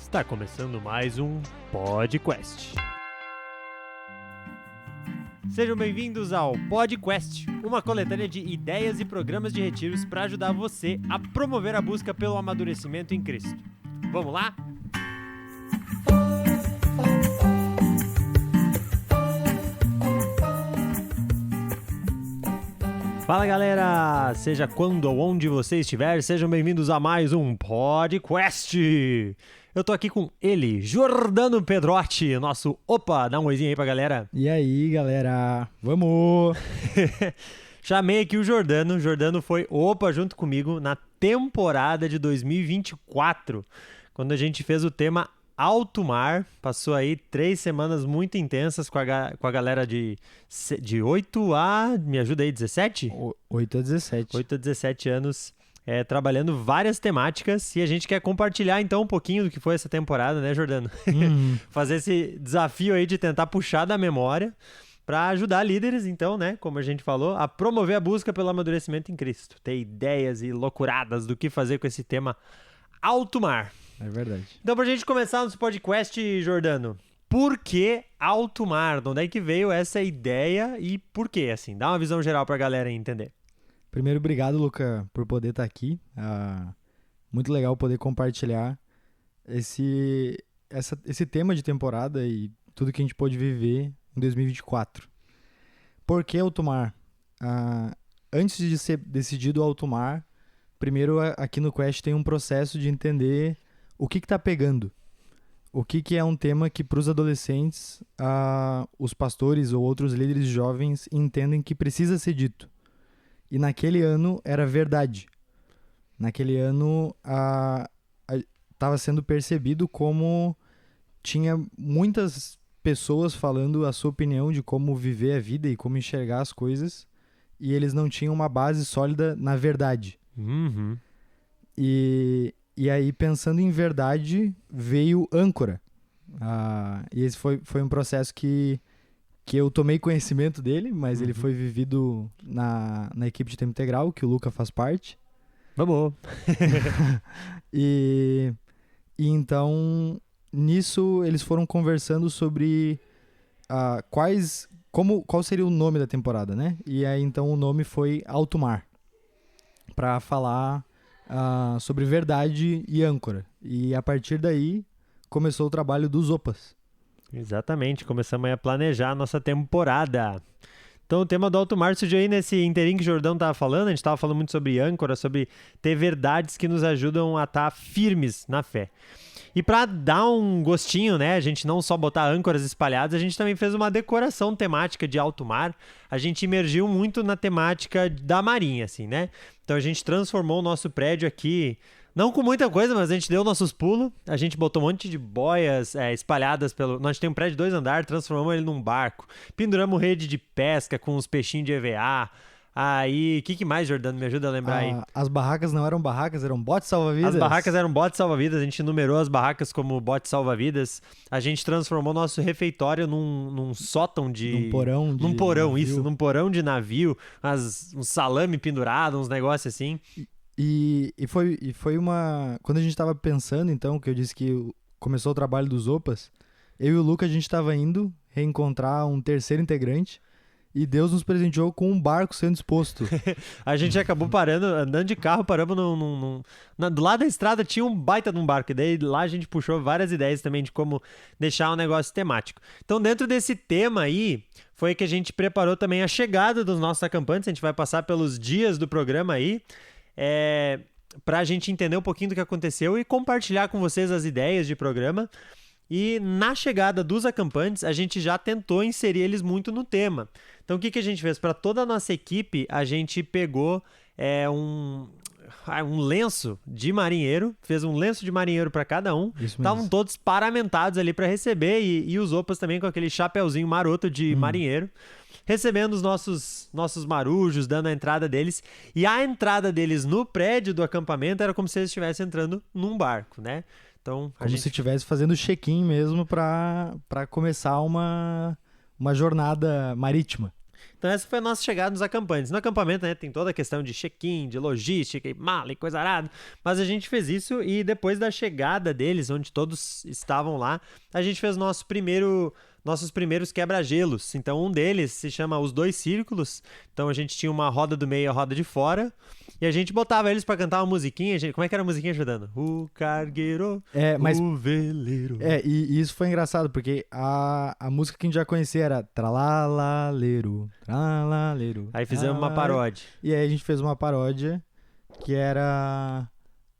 Está começando mais um PodQuest. Sejam bem-vindos ao PodQuest, uma coletânea de ideias e programas de retiros para ajudar você a promover a busca pelo amadurecimento em Cristo. Vamos lá? Fala galera, seja quando ou onde você estiver, sejam bem-vindos a mais um PodQuest. Eu tô aqui com ele, Jordano Pedrotti, nosso opa, dá um oizinho aí pra galera. E aí galera, vamos! Chamei aqui o Jordano, o Jordano foi opa junto comigo na temporada de 2024, quando a gente fez o tema Alto Mar, passou aí 3 semanas muito intensas com a galera de 8 a, me ajuda aí, 17? 8 a 17. 8 a 17 anos, trabalhando várias temáticas, e a gente quer compartilhar então um pouquinho do que foi essa temporada, né, Jordano? Fazer esse desafio aí de tentar puxar da memória para ajudar líderes, então, né, como a gente falou, a promover a busca pelo amadurecimento em Cristo, ter ideias e loucuradas do que fazer com esse tema Alto Mar. É verdade. Então, pra gente começar nosso podcast, Jordano, por que Alto Mar? De onde é que veio essa ideia e por quê? Assim, dá uma visão geral pra galera entender. Primeiro, obrigado, Luca, por poder estar aqui. Muito legal poder compartilhar esse tema de temporada e tudo que a gente pôde viver em 2024. Por que Alto Mar? Antes de ser decidido o Alto Mar, primeiro aqui no Quest tem um processo de entender o que está pegando. O que é um tema que para os adolescentes, os pastores ou outros líderes jovens entendem que precisa ser dito. E naquele ano era verdade. Naquele ano estava sendo percebido como tinha muitas pessoas falando a sua opinião de como viver a vida e como enxergar as coisas, e eles não tinham uma base sólida na verdade. Uhum. E aí, pensando em verdade, veio Âncora. E esse foi um processo que eu tomei conhecimento dele, mas ele foi vivido na equipe de tempo integral, que o Luca faz parte. Vamos! E então, nisso, eles foram conversando sobre qual seria o nome da temporada, né? E aí, então, o nome foi Alto Mar, para falar sobre verdade e âncora. E a partir daí começou o trabalho dos OPAs. Exatamente, começamos aí a planejar a nossa temporada. Então o tema do Alto Mar surgiu aí nesse inteirinho que o Jordão estava falando. A gente estava falando muito sobre âncora, sobre ter verdades que nos ajudam a estar firmes na fé. E para dar um gostinho, né, a gente não só botar âncoras espalhadas, a gente também fez uma decoração temática de alto mar. A gente imergiu muito na temática da marinha, assim, né? Então a gente transformou o nosso prédio aqui, não com muita coisa, mas a gente deu nossos pulos. A gente botou um monte de boias espalhadas pelo... Nós temos um prédio de 2 andares, transformamos ele num barco. Penduramos rede de pesca com uns peixinhos de EVA. Aí, o que mais, Jordano? Me ajuda a lembrar aí. As barracas não eram barracas, eram botes salva-vidas. As barracas eram botes salva-vidas, a gente numerou as barracas como botes salva-vidas. A gente transformou nosso refeitório num sótão de... Num porão de Num porão, navio. isso, num porão de navio. Um salame pendurado, uns negócios assim. E foi uma... Quando a gente estava pensando, então, que eu disse que começou o trabalho dos OPAs, eu e o Luca, a gente estava indo reencontrar um terceiro integrante. E Deus nos presenteou com um barco sendo exposto. A gente acabou parando, andando de carro, paramos do lado da estrada tinha um baita de um barco. E daí lá a gente puxou várias ideias também de como deixar um negócio temático. Então dentro desse tema aí, foi que a gente preparou também a chegada dos nossos acampantes. A gente vai passar pelos dias do programa aí, pra gente entender um pouquinho do que aconteceu e compartilhar com vocês as ideias de programa. E na chegada dos acampantes, a gente já tentou inserir eles muito no tema. Então, o que a gente fez? Para toda a nossa equipe, a gente pegou um lenço de marinheiro, fez um lenço de marinheiro para cada um. Estavam todos paramentados ali para receber e os OPAs também com aquele chapeuzinho maroto de marinheiro, recebendo os nossos marujos, dando a entrada deles. E a entrada deles no prédio do acampamento era como se eles estivessem entrando num barco, né? Então, como se estivesse fazendo check-in mesmo para começar uma jornada marítima. Então essa foi a nossa chegada nos acampamentos. No acampamento, né, tem toda a questão de check-in, de logística e mala e coisa arada, mas a gente fez isso e depois da chegada deles, onde todos estavam lá, a gente fez nossos primeiros quebra-gelos. Então um deles se chama Os Dois Círculos. Então a gente tinha uma roda do meio e a roda de fora. E a gente botava eles pra cantar uma musiquinha. Como é que era a musiquinha ajudando? O cargueiro, o veleiro. E isso foi engraçado, porque a música que a gente já conhecia era Tralalaleiro, Tralaleiro. Aí fizemos uma paródia. E aí a gente fez uma paródia que era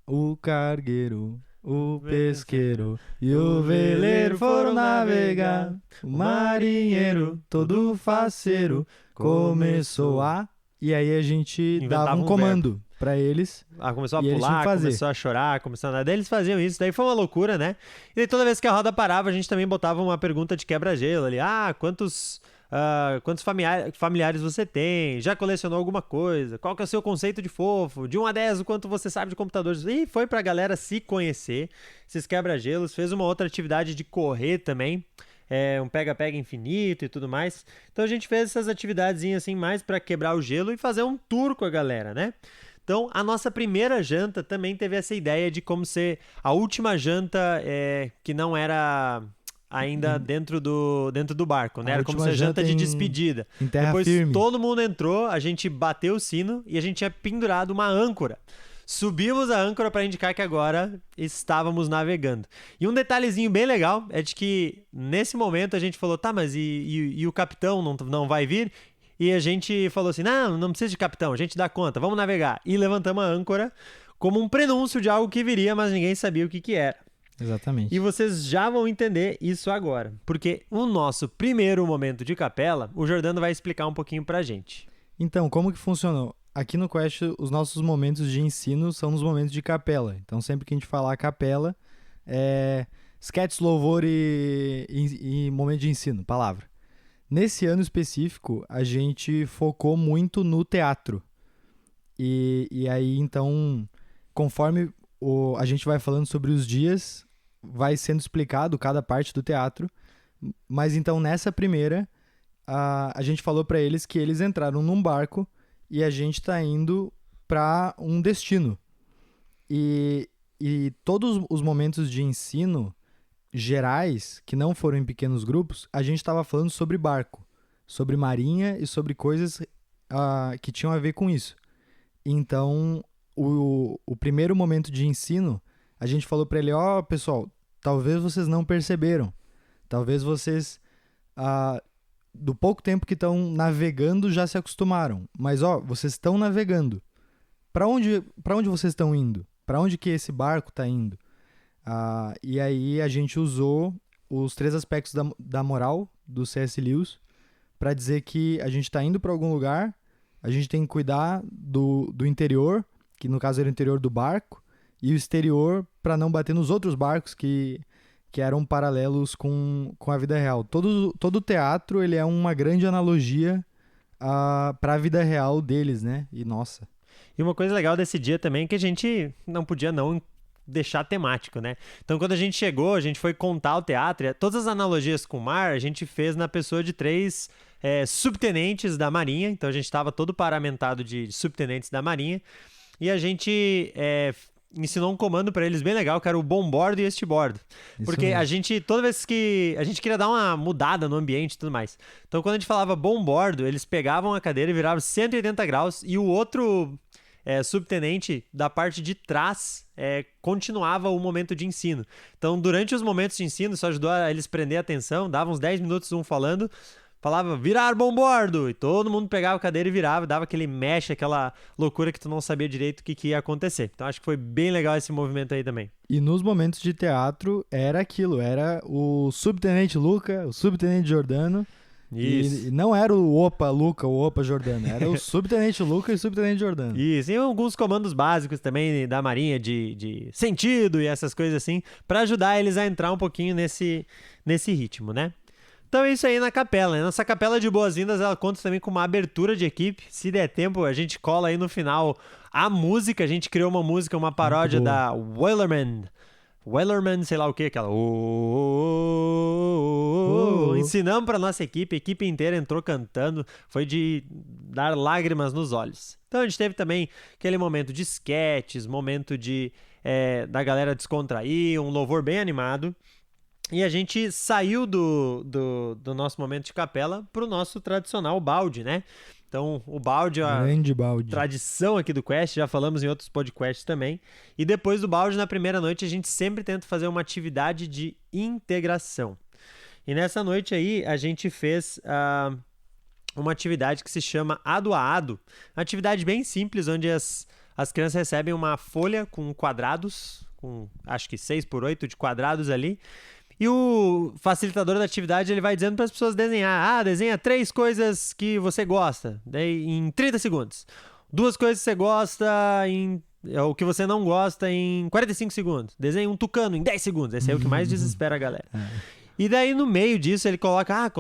o cargueiro, o pesqueiro e o veleiro foram navegar. O marinheiro, todo faceiro, começou a... E aí a gente dava um comando pra eles. Começou a pular, começou a chorar, começou a andar. Daí eles faziam isso, daí foi uma loucura, né? E daí toda vez que a roda parava, a gente também botava uma pergunta de quebra-gelo ali. Quantos familiares você tem? Já colecionou alguma coisa? Qual que é o seu conceito de fofo? De 1 a 10, o quanto você sabe de computadores? E foi pra galera se conhecer, esses quebra-gelos. Fez uma outra atividade de correr também. Um pega-pega infinito e tudo mais. Então a gente fez essas atividades assim mais para quebrar o gelo e fazer um tour com a galera, né? Então a nossa primeira janta também teve essa ideia de como ser a última janta que não era ainda dentro do barco, né? Era como ser janta de despedida. Em terra Depois firme. todo mundo entrou, a gente bateu o sino e a gente tinha pendurado uma âncora. Subimos a âncora para indicar que agora estávamos navegando. E um detalhezinho bem legal é de que nesse momento a gente falou, tá, mas e o capitão não vai vir? E a gente falou assim, não precisa de capitão, a gente dá conta, vamos navegar. E levantamos a âncora como um prenúncio de algo que viria, mas ninguém sabia o que era. Exatamente. E vocês já vão entender isso agora, porque o nosso primeiro momento de capela, o Jordano vai explicar um pouquinho pra gente. Então, como que funcionou? Aqui no Quest, os nossos momentos de ensino são nos momentos de capela. Então, sempre que a gente falar capela, sketch, louvor e momento de ensino, palavra. Nesse ano específico, a gente focou muito no teatro. E aí, então, conforme a gente vai falando sobre os dias, vai sendo explicado cada parte do teatro. Mas então, nessa primeira, a gente falou para eles que eles entraram num barco e a gente está indo para um destino. E todos os momentos de ensino gerais, que não foram em pequenos grupos, a gente estava falando sobre barco, sobre marinha e sobre coisas que tinham a ver com isso. Então, o primeiro momento de ensino, a gente falou para ele, pessoal, talvez vocês não perceberam, talvez vocês... do pouco tempo que estão navegando já se acostumaram. Mas, vocês estão navegando. Para onde vocês estão indo? Para onde que esse barco está indo? E aí a gente usou os 3 aspectos da moral do C.S. Lewis para dizer que a gente está indo para algum lugar, a gente tem que cuidar do interior, que no caso era o interior do barco, e o exterior para não bater nos outros barcos que eram paralelos com a vida real. Todo o teatro ele é uma grande analogia para a vida real deles, né? E nossa. E uma coisa legal desse dia também é que a gente não podia não deixar temático, né? Então, quando a gente chegou, a gente foi contar o teatro, todas as analogias com o mar, a gente fez na pessoa de 3 subtenentes da Marinha. Então, a gente estava todo paramentado de subtenentes da Marinha. E a gente... ensinou um comando pra eles bem legal, que era o bombordo e estibordo. Porque a gente, toda vez que... a gente queria dar uma mudada no ambiente e tudo mais. Então, quando a gente falava bombordo, eles pegavam a cadeira e viravam 180 graus e o outro subtenente da parte de trás continuava o momento de ensino. Então, durante os momentos de ensino, isso ajudou a eles prender a atenção, dava uns 10 minutos um falando... falava, virar bombordo, e todo mundo pegava a cadeira e virava, dava aquele mexe, aquela loucura que tu não sabia direito o que ia acontecer. Então acho que foi bem legal esse movimento aí também. E nos momentos de teatro era aquilo, era o subtenente Luca, o subtenente Jordano, Isso. E não era o Opa Luca, o Opa Jordano, era o subtenente Luca e o subtenente Jordano. Isso, e alguns comandos básicos também da Marinha de sentido e essas coisas assim, para ajudar eles a entrar um pouquinho nesse ritmo, né? Então é isso aí na capela. Nossa capela de boas-vindas, ela conta também com uma abertura de equipe. Se der tempo, a gente cola aí no final a música. A gente criou uma música, uma paródia da Wellerman, sei lá o que, aquela. Ensinamos pra nossa equipe, a equipe inteira entrou cantando, foi de dar lágrimas nos olhos. Então a gente teve também aquele momento de sketches, momento de da galera descontrair, um louvor bem animado. E a gente saiu do nosso momento de capela pro nosso tradicional balde, né? Então, o balde é a Grande balde. tradição aqui do Quest, já falamos em outros podcasts também. E depois do balde, na primeira noite, a gente sempre tenta fazer uma atividade de integração. E nessa noite aí, a gente fez uma atividade que se chama Ado a Ado. Uma atividade bem simples, onde as crianças recebem uma folha com quadrados, com acho que 6x8 de quadrados ali. E o facilitador da atividade ele vai dizendo para as pessoas desenhar. Desenha 3 coisas que você gosta, daí em 30 segundos. 2 coisas que você gosta o que você não gosta em 45 segundos. Desenha um tucano em 10 segundos. Esse é o que mais desespera a galera. E daí no meio disso ele coloca,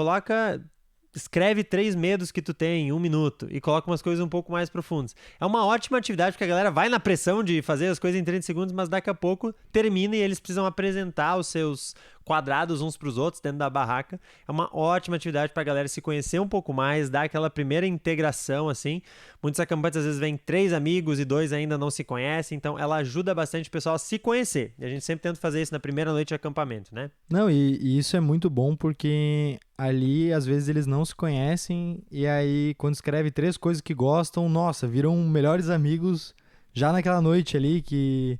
escreve 3 medos que tu tem em 1 minuto e coloca umas coisas um pouco mais profundas. É uma ótima atividade porque a galera vai na pressão de fazer as coisas em 30 segundos, mas daqui a pouco termina e eles precisam apresentar os seus quadrados uns para os outros dentro da barraca. É uma ótima atividade para a galera se conhecer um pouco mais, dar aquela primeira integração, assim. Muitos acampantes às vezes vêm 3 amigos e 2 ainda não se conhecem, então ela ajuda bastante o pessoal a se conhecer. E a gente sempre tenta fazer isso na primeira noite de acampamento, né? Não, e isso é muito bom porque ali às vezes eles não se conhecem e aí quando escreve 3 coisas que gostam, nossa, viram melhores amigos já naquela noite ali que...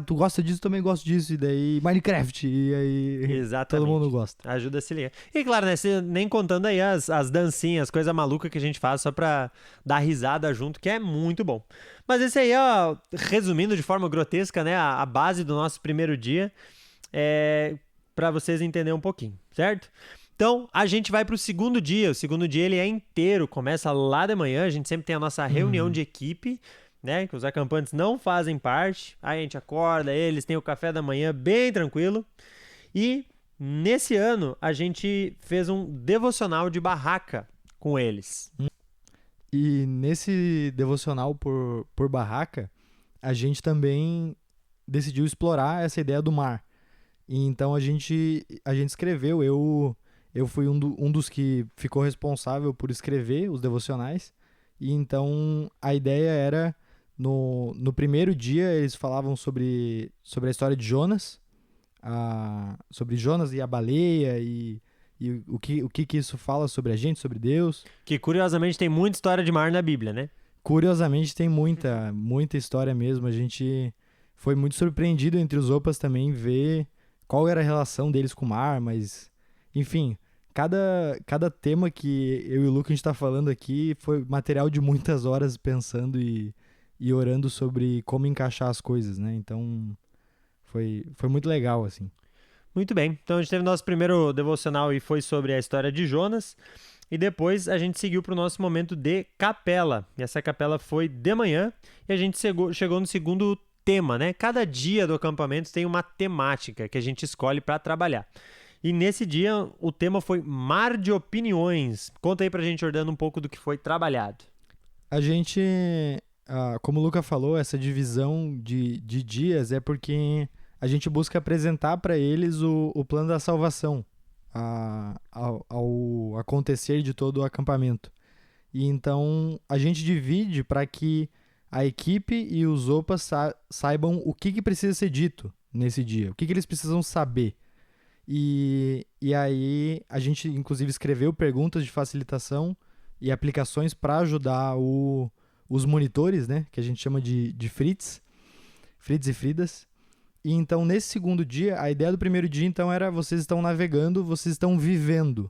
tu gosta disso, também gosto disso, e daí Minecraft, e aí Exatamente. todo mundo gosta. Ajuda a se ligar. E claro, né, nem contando aí as dancinhas, coisa maluca que a gente faz só pra dar risada junto, que é muito bom. Mas esse aí, ó, resumindo de forma grotesca, né, a base do nosso primeiro dia, pra vocês entenderem um pouquinho, certo? Então, a gente vai pro segundo dia. O segundo dia, ele é inteiro, começa lá de manhã, a gente sempre tem a nossa reunião de equipe, né, que os acampantes não fazem parte. Aí a gente acorda, eles têm o café da manhã bem tranquilo. E nesse ano a gente fez um devocional de barraca com eles. E nesse devocional por barraca, a gente também decidiu explorar essa ideia do mar. E então a gente escreveu, eu fui um dos que ficou responsável por escrever os devocionais. E então a ideia era... No primeiro dia, eles falavam sobre a história de Jonas, sobre Jonas e a baleia e o que isso fala sobre a gente, sobre Deus. Que curiosamente tem muita história de mar na Bíblia, né? Curiosamente tem muita história mesmo. A gente foi muito surpreendido entre os Opas também ver qual era a relação deles com o mar, mas enfim, cada tema que eu e o Luca a gente tá falando aqui foi material de muitas horas pensando e orando sobre como encaixar as coisas, né? Então, foi muito legal, assim. Muito bem. Então, a gente teve nosso primeiro devocional e foi sobre a história de Jonas. E depois a gente seguiu para o nosso momento de capela. E essa capela foi de manhã e a gente chegou no segundo tema, né? Cada dia do acampamento tem uma temática que a gente escolhe para trabalhar. E nesse dia o tema foi Mar de Opiniões. Conta aí pra gente, Jordano, um pouco do que foi trabalhado. A gente... como o Luca falou, essa divisão de dias é porque a gente busca apresentar para eles o plano da salvação ao acontecer de todo o acampamento. E então a gente divide para que a equipe e os OPAs saibam o que precisa ser dito nesse dia, o que eles precisam saber. E aí a gente inclusive escreveu perguntas de facilitação e aplicações para ajudar os monitores, né, que a gente chama de Fritz e Fridas. E então, nesse segundo dia, a ideia do primeiro dia, então, era vocês estão navegando, vocês estão vivendo.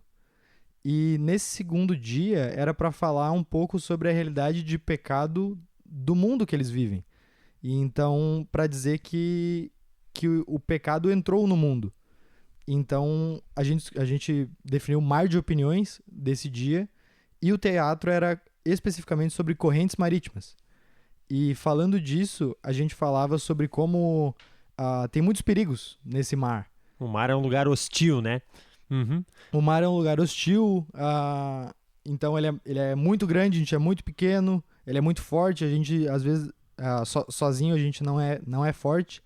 E nesse segundo dia, era para falar um pouco sobre a realidade de pecado do mundo que eles vivem. E então, para dizer que o pecado entrou no mundo. Então, a gente definiu o mar de opiniões desse dia, e o teatro era especificamente sobre correntes marítimas. E falando disso, a gente falava sobre como tem muitos perigos nesse mar. O mar é um lugar hostil, né? Uhum. O mar é um lugar hostil, então ele é muito grande, a gente é muito pequeno, ele é muito forte, a gente às vezes sozinho a gente não é forte,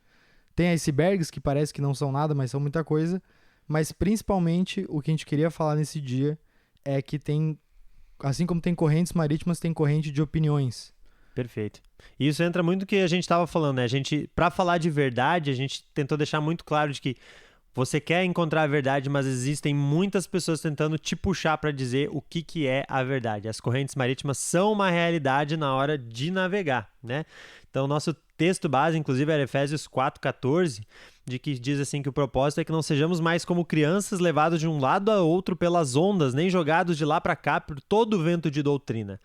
Tem icebergs que parece que não são nada, mas são muita coisa. Mas principalmente o que a gente queria falar nesse dia é que tem, assim como tem correntes marítimas, tem corrente de opiniões. Perfeito. E isso entra muito no que a gente estava falando, né? Para falar de verdade, a gente tentou deixar muito claro de que você quer encontrar a verdade, mas existem muitas pessoas tentando te puxar para dizer o que é a verdade. As correntes marítimas são uma realidade na hora de navegar, né? Então, nosso texto base, inclusive, era Efésios 4,14, de que diz assim que o propósito é que não sejamos mais como crianças levados de um lado a outro pelas ondas, nem jogados de lá para cá por todo o vento de doutrina.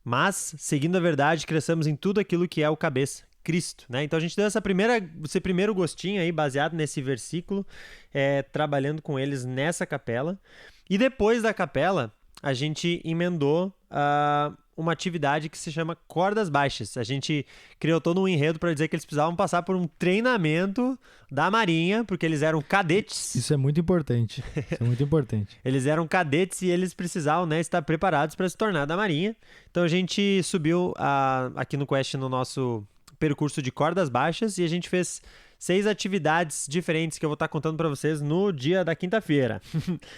Mas, seguindo a verdade, cresçamos em tudo aquilo que é o cabeça, Cristo, né? Então a gente deu esse primeiro gostinho aí, baseado nesse versículo, trabalhando com eles nessa capela. E depois da capela, a gente emendou uma atividade que se chama cordas baixas. A gente criou todo um enredo para dizer que eles precisavam passar por um treinamento da Marinha, porque eles eram cadetes. Isso é muito importante. Isso é muito importante. Eles eram cadetes e eles precisavam, né, estar preparados para se tornar da Marinha. Então a gente subiu aqui no Quest no nosso percurso de cordas baixas e a gente fez 6 atividades diferentes que eu vou estar contando para vocês no dia da quinta-feira.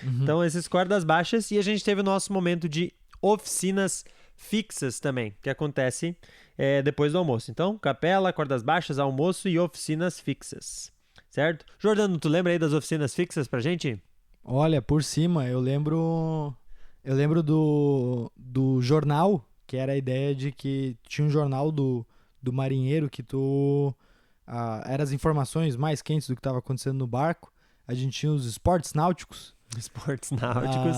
Então, esses cordas baixas, e a gente teve o nosso momento de oficinas fixas também, que acontece depois do almoço. Então, capela, cordas baixas, almoço e oficinas fixas, certo? Jordano, tu lembra aí das oficinas fixas pra gente? Olha, por cima, eu lembro do jornal, que era a ideia de que tinha um jornal do marinheiro que eram as informações mais quentes do que estava acontecendo no barco. A gente tinha os esportes náuticos. Esportes náuticos.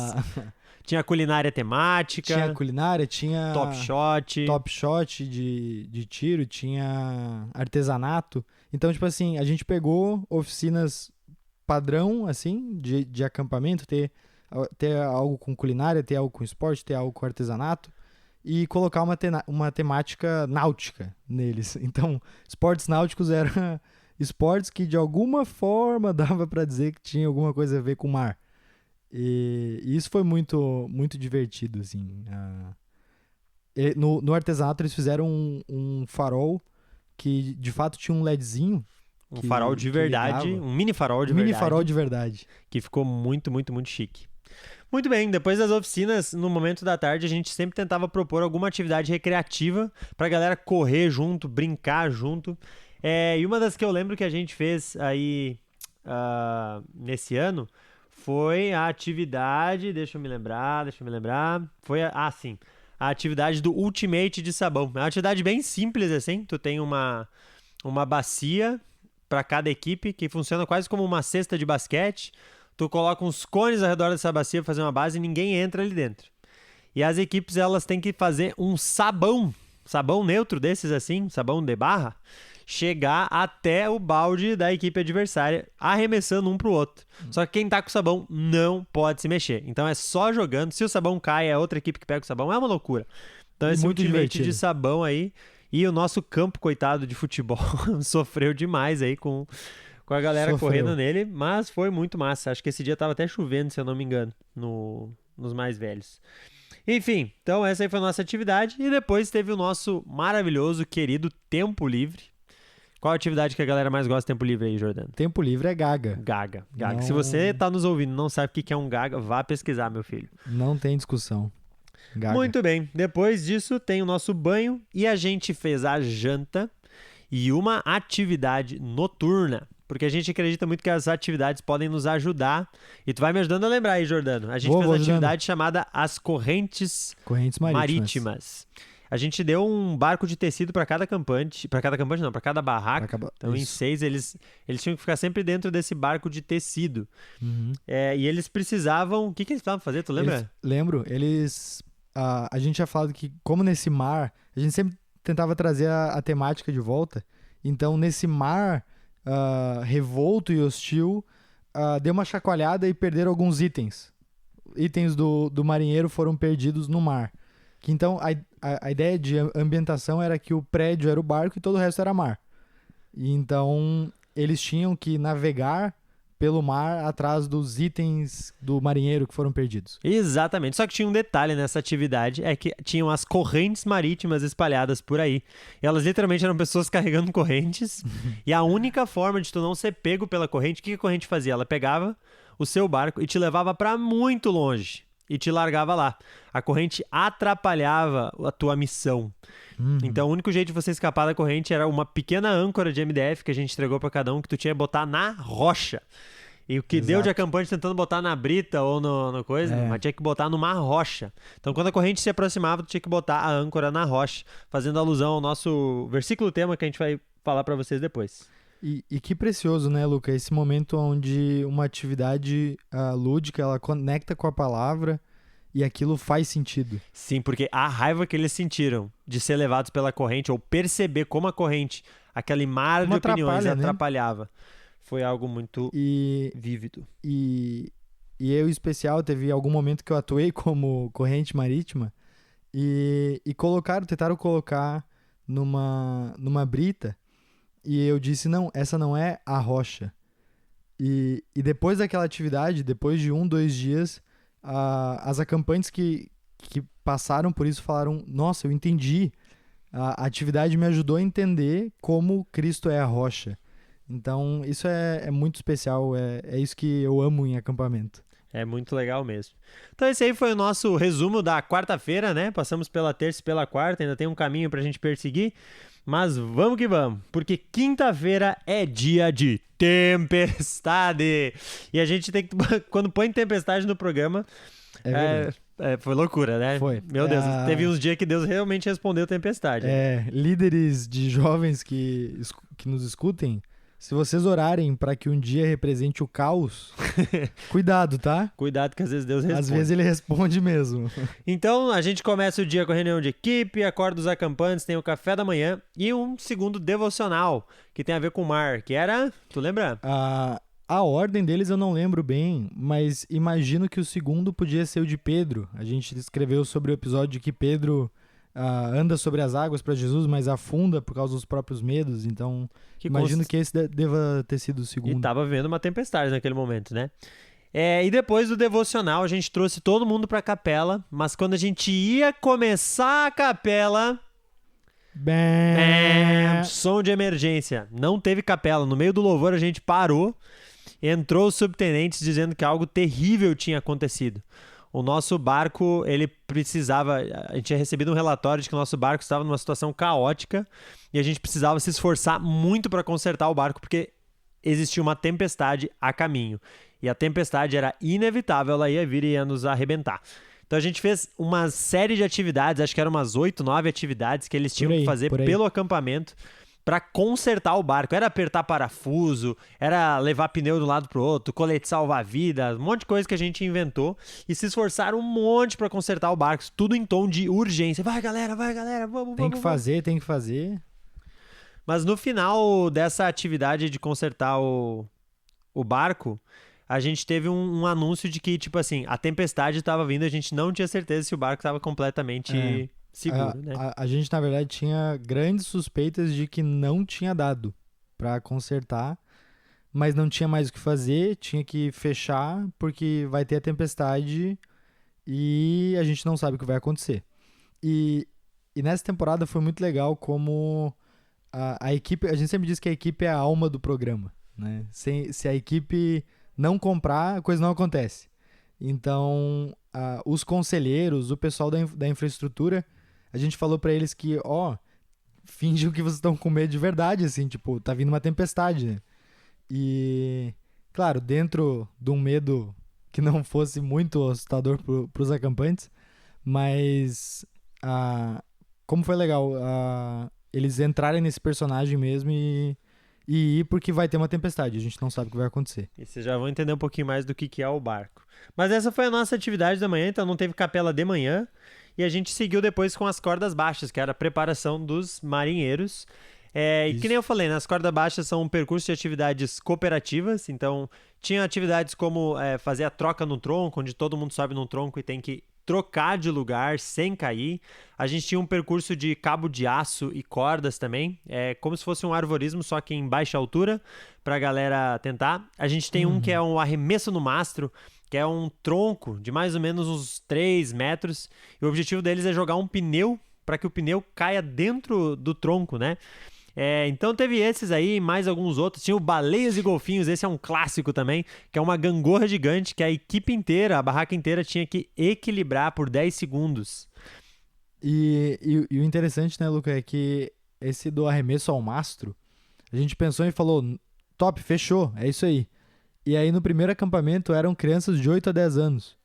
Tinha culinária temática. Tinha culinária, tinha top shot de tiro, tinha artesanato. Então, tipo assim, a gente pegou oficinas padrão, assim, de acampamento, ter algo com culinária, ter algo com esporte, ter algo com artesanato e colocar uma temática náutica neles. Então, esportes náuticos eram esportes que de alguma forma dava para dizer que tinha alguma coisa a ver com o mar. E isso foi muito, muito divertido, assim. No artesanato eles fizeram um farol que de fato tinha um LEDzinho. Um farol de verdade, um mini farol de verdade. Mini farol de verdade. Que ficou muito, muito, muito chique. Muito bem, depois das oficinas, no momento da tarde, a gente sempre tentava propor alguma atividade recreativa pra galera correr junto, brincar junto. E uma das que eu lembro que a gente fez aí nesse ano foi a atividade, deixa eu me lembrar, foi sim, a atividade do Ultimate de sabão. É uma atividade bem simples assim, tu tem uma bacia para cada equipe que funciona quase como uma cesta de basquete. Tu coloca uns cones ao redor dessa bacia para fazer uma base e ninguém entra ali dentro. E as equipes, elas têm que fazer um sabão neutro desses assim, sabão de barra, chegar até o balde da equipe adversária, arremessando um pro outro. Só que quem tá com o sabão não pode se mexer. Então é só jogando. Se o sabão cai, é a outra equipe que pega o sabão. É uma loucura. Então esse muito ultimate divertido. de sabão aí. E o nosso campo, coitado, de futebol sofreu demais aí com a galera correndo nele, mas foi muito massa. Acho que esse dia tava até chovendo, se eu não me engano, nos mais velhos. Enfim, então essa aí foi a nossa atividade. E depois teve o nosso maravilhoso, querido Tempo Livre. Qual a atividade que a galera mais gosta de tempo livre aí, Jordano? Tempo livre é gaga. Gaga. Não... Se você tá nos ouvindo e não sabe o que é um gaga, vá pesquisar, meu filho. Não tem discussão. Gaga. Muito bem. Depois disso, tem o nosso banho e a gente fez a janta e uma atividade noturna. Porque a gente acredita muito que as atividades podem nos ajudar. E tu vai me ajudando a lembrar aí, Jordano. A gente fez uma atividade chamada As Correntes Marítimas. A gente deu um barco de tecido para cada campante. Para cada barraca. Então, em 6, eles tinham que ficar sempre dentro desse barco de tecido. Uhum. E eles precisavam... O que eles precisavam fazer? Tu lembra? Lembro. A gente tinha falado que, como nesse mar, a gente sempre tentava trazer a temática de volta. Então, nesse mar revolto e hostil, deu uma chacoalhada e perderam alguns itens. Itens do marinheiro foram perdidos no mar. Então, a ideia de ambientação era que o prédio era o barco e todo o resto era mar. E então, eles tinham que navegar pelo mar atrás dos itens do marinheiro que foram perdidos. Exatamente. Só que tinha um detalhe nessa atividade, é que tinham as correntes marítimas espalhadas por aí. E elas literalmente eram pessoas carregando correntes. E a única forma de tu não ser pego pela corrente, o que a corrente fazia? Ela pegava o seu barco e te levava para muito longe e te largava lá. A corrente atrapalhava a tua missão. Então, o único jeito de você escapar da corrente era uma pequena âncora de MDF que a gente entregou para cada um, que tu tinha que botar na rocha. E o que deu de acampante tentando botar na brita ou no coisa, mas tinha que botar numa rocha. Então, quando a corrente se aproximava, tu tinha que botar a âncora na rocha, fazendo alusão ao nosso versículo tema que a gente vai falar para vocês depois. E que precioso, né, Luca? Esse momento onde uma atividade lúdica, ela conecta com a palavra e aquilo faz sentido. Sim, porque a raiva que eles sentiram de ser levados pela corrente ou perceber como a corrente, aquele mar de opiniões, atrapalhava, foi algo muito vívido. E eu, em especial, teve algum momento que eu atuei como corrente marítima e tentaram colocar numa brita e eu disse, não, essa não é a rocha. E depois daquela atividade, depois de 2 dias, as acampantes que passaram por isso falaram, nossa, eu entendi. A atividade me ajudou a entender como Cristo é a rocha. Então, isso é muito especial, é isso que eu amo em acampamento. É muito legal mesmo. Então esse aí foi o nosso resumo da quarta-feira, né? Passamos pela terça e pela quarta, ainda tem um caminho pra gente perseguir. Mas vamos que vamos, porque quinta-feira é dia de tempestade. E a gente tem que... Quando põe tempestade no programa... foi loucura, né? Foi. Meu Deus, teve uns dias que Deus realmente respondeu tempestade. Líderes de jovens que nos escutem, se vocês orarem para que um dia represente o caos, cuidado, tá? Cuidado que às vezes Deus responde. Às vezes ele responde mesmo. Então, a gente começa o dia com a reunião de equipe, acorda os acampantes, tem o café da manhã e um segundo devocional, que tem a ver com o mar, que era... Tu lembra? A ordem deles eu não lembro bem, mas imagino que o segundo podia ser o de Pedro. A gente escreveu sobre o episódio de que Pedro anda sobre as águas para Jesus, mas afunda por causa dos próprios medos. Então, imagino que esse deva ter sido o segundo. E tava vendo uma tempestade naquele momento, né? E depois do devocional, a gente trouxe todo mundo pra capela, mas quando a gente ia começar a capela... som de emergência. Não teve capela. No meio do louvor, a gente parou. Entrou os subtenentes dizendo que algo terrível tinha acontecido. O nosso barco, ele precisava... A gente tinha recebido um relatório de que o nosso barco estava numa situação caótica e a gente precisava se esforçar muito para consertar o barco porque existia uma tempestade a caminho. E a tempestade era inevitável, ela ia vir e ia nos arrebentar. Então a gente fez uma série de atividades, acho que eram umas 8, 9 atividades que eles tinham que fazer pelo acampamento para consertar o barco. Era apertar parafuso, era levar pneu de um lado pro outro, colete salva-vidas, um monte de coisa que a gente inventou e se esforçaram um monte para consertar o barco, tudo em tom de urgência. Vai galera, vamos. Tem que fazer. Mas no final dessa atividade de consertar o barco, a gente teve um anúncio de que, tipo assim, a tempestade estava vindo, a gente não tinha certeza se o barco estava completamente seguro, né? A gente, na verdade, tinha grandes suspeitas de que não tinha dado para consertar, mas não tinha mais o que fazer, tinha que fechar, porque vai ter a tempestade e a gente não sabe o que vai acontecer. E nessa temporada foi muito legal como a equipe... A gente sempre diz que a equipe é a alma do programa, né? Se a equipe não comprar, a coisa não acontece. Então, os conselheiros, o pessoal da infraestrutura, a gente falou pra eles que, finjam que vocês estão com medo de verdade, assim, tipo, tá vindo uma tempestade, né? E, claro, dentro de um medo que não fosse muito assustador pros acampantes, mas como foi legal eles entrarem nesse personagem mesmo e ir porque vai ter uma tempestade, a gente não sabe o que vai acontecer. E vocês já vão entender um pouquinho mais do que é o barco. Mas essa foi a nossa atividade da manhã, então não teve capela de manhã. E a gente seguiu depois com as cordas baixas, que era a preparação dos marinheiros. E que nem eu falei, né, as cordas baixas são um percurso de atividades cooperativas. Então, tinha atividades como fazer a troca no tronco, onde todo mundo sobe num tronco e tem que trocar de lugar sem cair. A gente tinha um percurso de cabo de aço e cordas também, como se fosse um arvorismo, só que em baixa altura, pra galera tentar. A gente tem um que é um arremesso no mastro, que é um tronco de mais ou menos uns 3 metros, e o objetivo deles é jogar um pneu para que o pneu caia dentro do tronco, né? Então teve esses aí, mais alguns outros. Tinha o Baleias e Golfinhos, esse é um clássico também, que é uma gangorra gigante que a equipe inteira, a barraca inteira, tinha que equilibrar por 10 segundos. E o interessante, né, Luca, é que esse do arremesso ao mastro, a gente pensou e falou, top, fechou, é isso aí. E aí no primeiro acampamento eram crianças de 8 a 10 anos.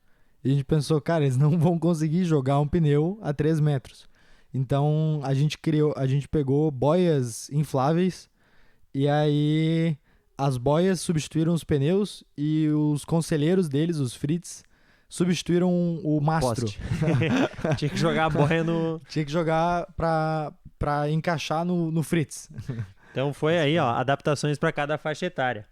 E a gente pensou, cara, eles não vão conseguir jogar um pneu a 3 metros. Então a gente pegou boias infláveis e aí as boias substituíram os pneus e os conselheiros deles, os Fritz, substituíram o mastro. Tinha que jogar a boia no... Tinha que jogar pra encaixar no Fritz. Então foi aí, ó, adaptações para cada faixa etária.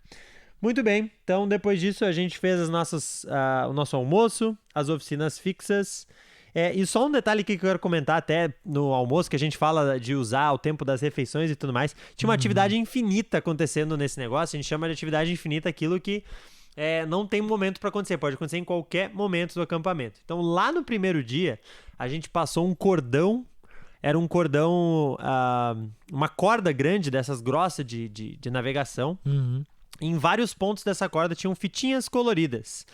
Muito bem, então depois disso a gente fez o nosso almoço, as oficinas fixas. E só um detalhe que eu quero comentar até no almoço, que a gente fala de usar o tempo das refeições e tudo mais. Tinha uma atividade infinita acontecendo nesse negócio, a gente chama de atividade infinita aquilo que não tem momento para acontecer, pode acontecer em qualquer momento do acampamento. Então lá no primeiro dia, a gente passou um cordão, era um cordão, uma corda grande dessas grossas de navegação. Em vários pontos dessa corda tinham fitinhas coloridas.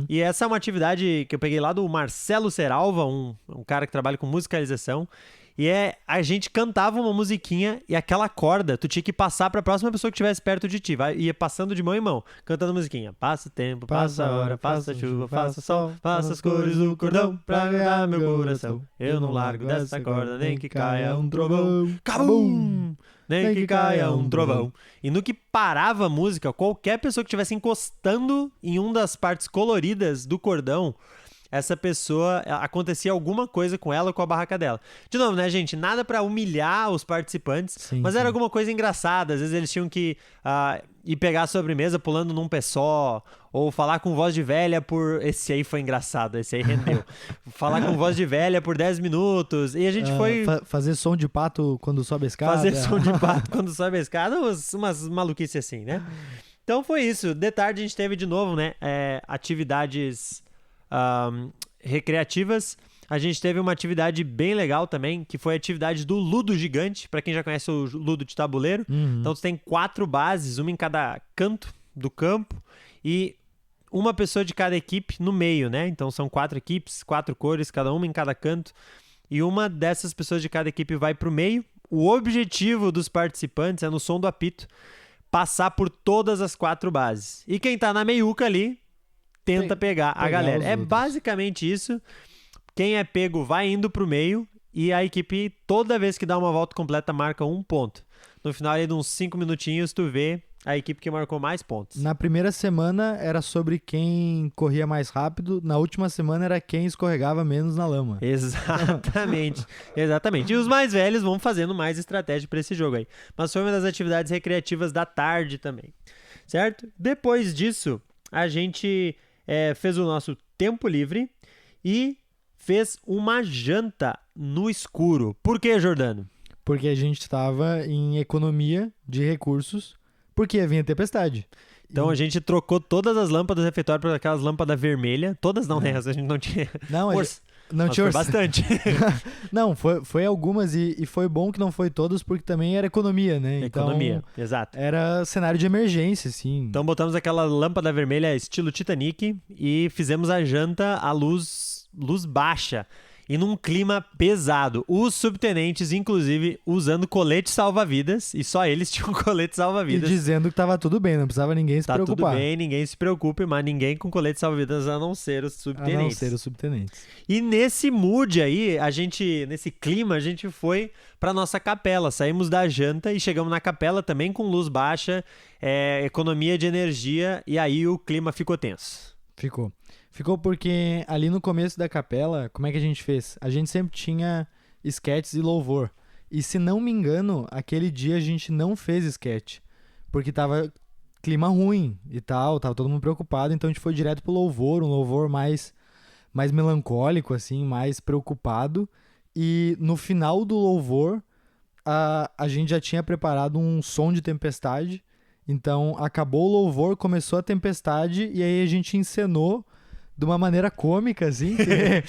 E essa é uma atividade que eu peguei lá do Marcelo Seralva, um cara que trabalha com musicalização. E a gente cantava uma musiquinha e aquela corda tu tinha que passar para a próxima pessoa que estivesse perto de ti. Ia passando de mão em mão, cantando a musiquinha. Passa o tempo, passa a hora, passa a chuva, passa o sol, passa as cores do cordão pra ganhar meu coração. Eu não largo dessa corda, nem que caia um trovão. Cabum! Nem que caia um trovão. E no que parava a música, qualquer pessoa que estivesse encostando em uma das partes coloridas do cordão, essa pessoa, acontecia alguma coisa com ela ou com a barraca dela. De novo, né, gente? Nada pra humilhar os participantes, mas era alguma coisa engraçada. Às vezes eles tinham que ir pegar a sobremesa pulando num pé só, ou falar com voz de velha por... Esse aí foi engraçado, esse aí rendeu. Falar com voz de velha por 10 minutos. E a gente foi... Fazer som de pato quando sobe a escada. Fazer som de pato quando sobe a escada, umas maluquices assim, né? Então foi isso. De tarde a gente teve de novo, né? Atividades recreativas. A gente teve uma atividade bem legal também, que foi a atividade do Ludo Gigante, para quem já conhece o Ludo de tabuleiro. Então você tem 4 bases, uma em cada canto do campo e uma pessoa de cada equipe no meio, né? Então são 4 equipes, 4 cores, cada uma em cada canto, e uma dessas pessoas de cada equipe vai pro meio. O objetivo dos participantes é, no som do apito, passar por todas as 4 bases. E quem tá na meiuca ali tenta pegar a galera. Basicamente isso. Quem é pego vai indo pro meio e a equipe, toda vez que dá uma volta completa, marca 1 ponto. No final ali de uns 5 minutinhos, tu vê a equipe que marcou mais pontos. Na primeira semana era sobre quem corria mais rápido, na última semana era quem escorregava menos na lama. Exatamente, exatamente. E os mais velhos vão fazendo mais estratégia para esse jogo aí. Mas foi uma das atividades recreativas da tarde também, certo? Depois disso, a gente fez o nosso tempo livre e fez uma janta no escuro. Por que, Jordano? Porque a gente estava em economia de recursos, porque ia vir a tempestade. Então a gente trocou todas as lâmpadas do refeitório por aquelas lâmpadas vermelhas. Todas não, né? A gente não tinha... Não tinha bastante. Não, foi algumas e foi bom que não foi todas, porque também era economia, né? Economia, então, exato. Era cenário de emergência, assim. Então botamos aquela lâmpada vermelha estilo Titanic e fizemos a janta à luz baixa e num clima pesado. Os subtenentes, inclusive, usando colete salva-vidas, e só eles tinham colete salva-vidas. E dizendo que tava tudo bem, não precisava ninguém se preocupar. Tá tudo bem, ninguém se preocupe, mas ninguém com colete salva-vidas a não ser os subtenentes. E nesse mood aí, nesse clima, a gente foi pra nossa capela. Saímos da janta e chegamos na capela também com luz baixa, economia de energia, e aí o clima ficou tenso. Ficou porque ali no começo da capela, como é que a gente fez? A gente sempre tinha esquetes e louvor. E se não me engano, aquele dia a gente não fez esquete, porque tava clima ruim e tal, tava todo mundo preocupado, então a gente foi direto pro louvor, um louvor mais mais melancólico, assim, mais preocupado. E no final do louvor, a gente já tinha preparado um som de tempestade. Então, acabou o louvor, começou a tempestade, e aí a gente encenou de uma maneira cômica, assim, que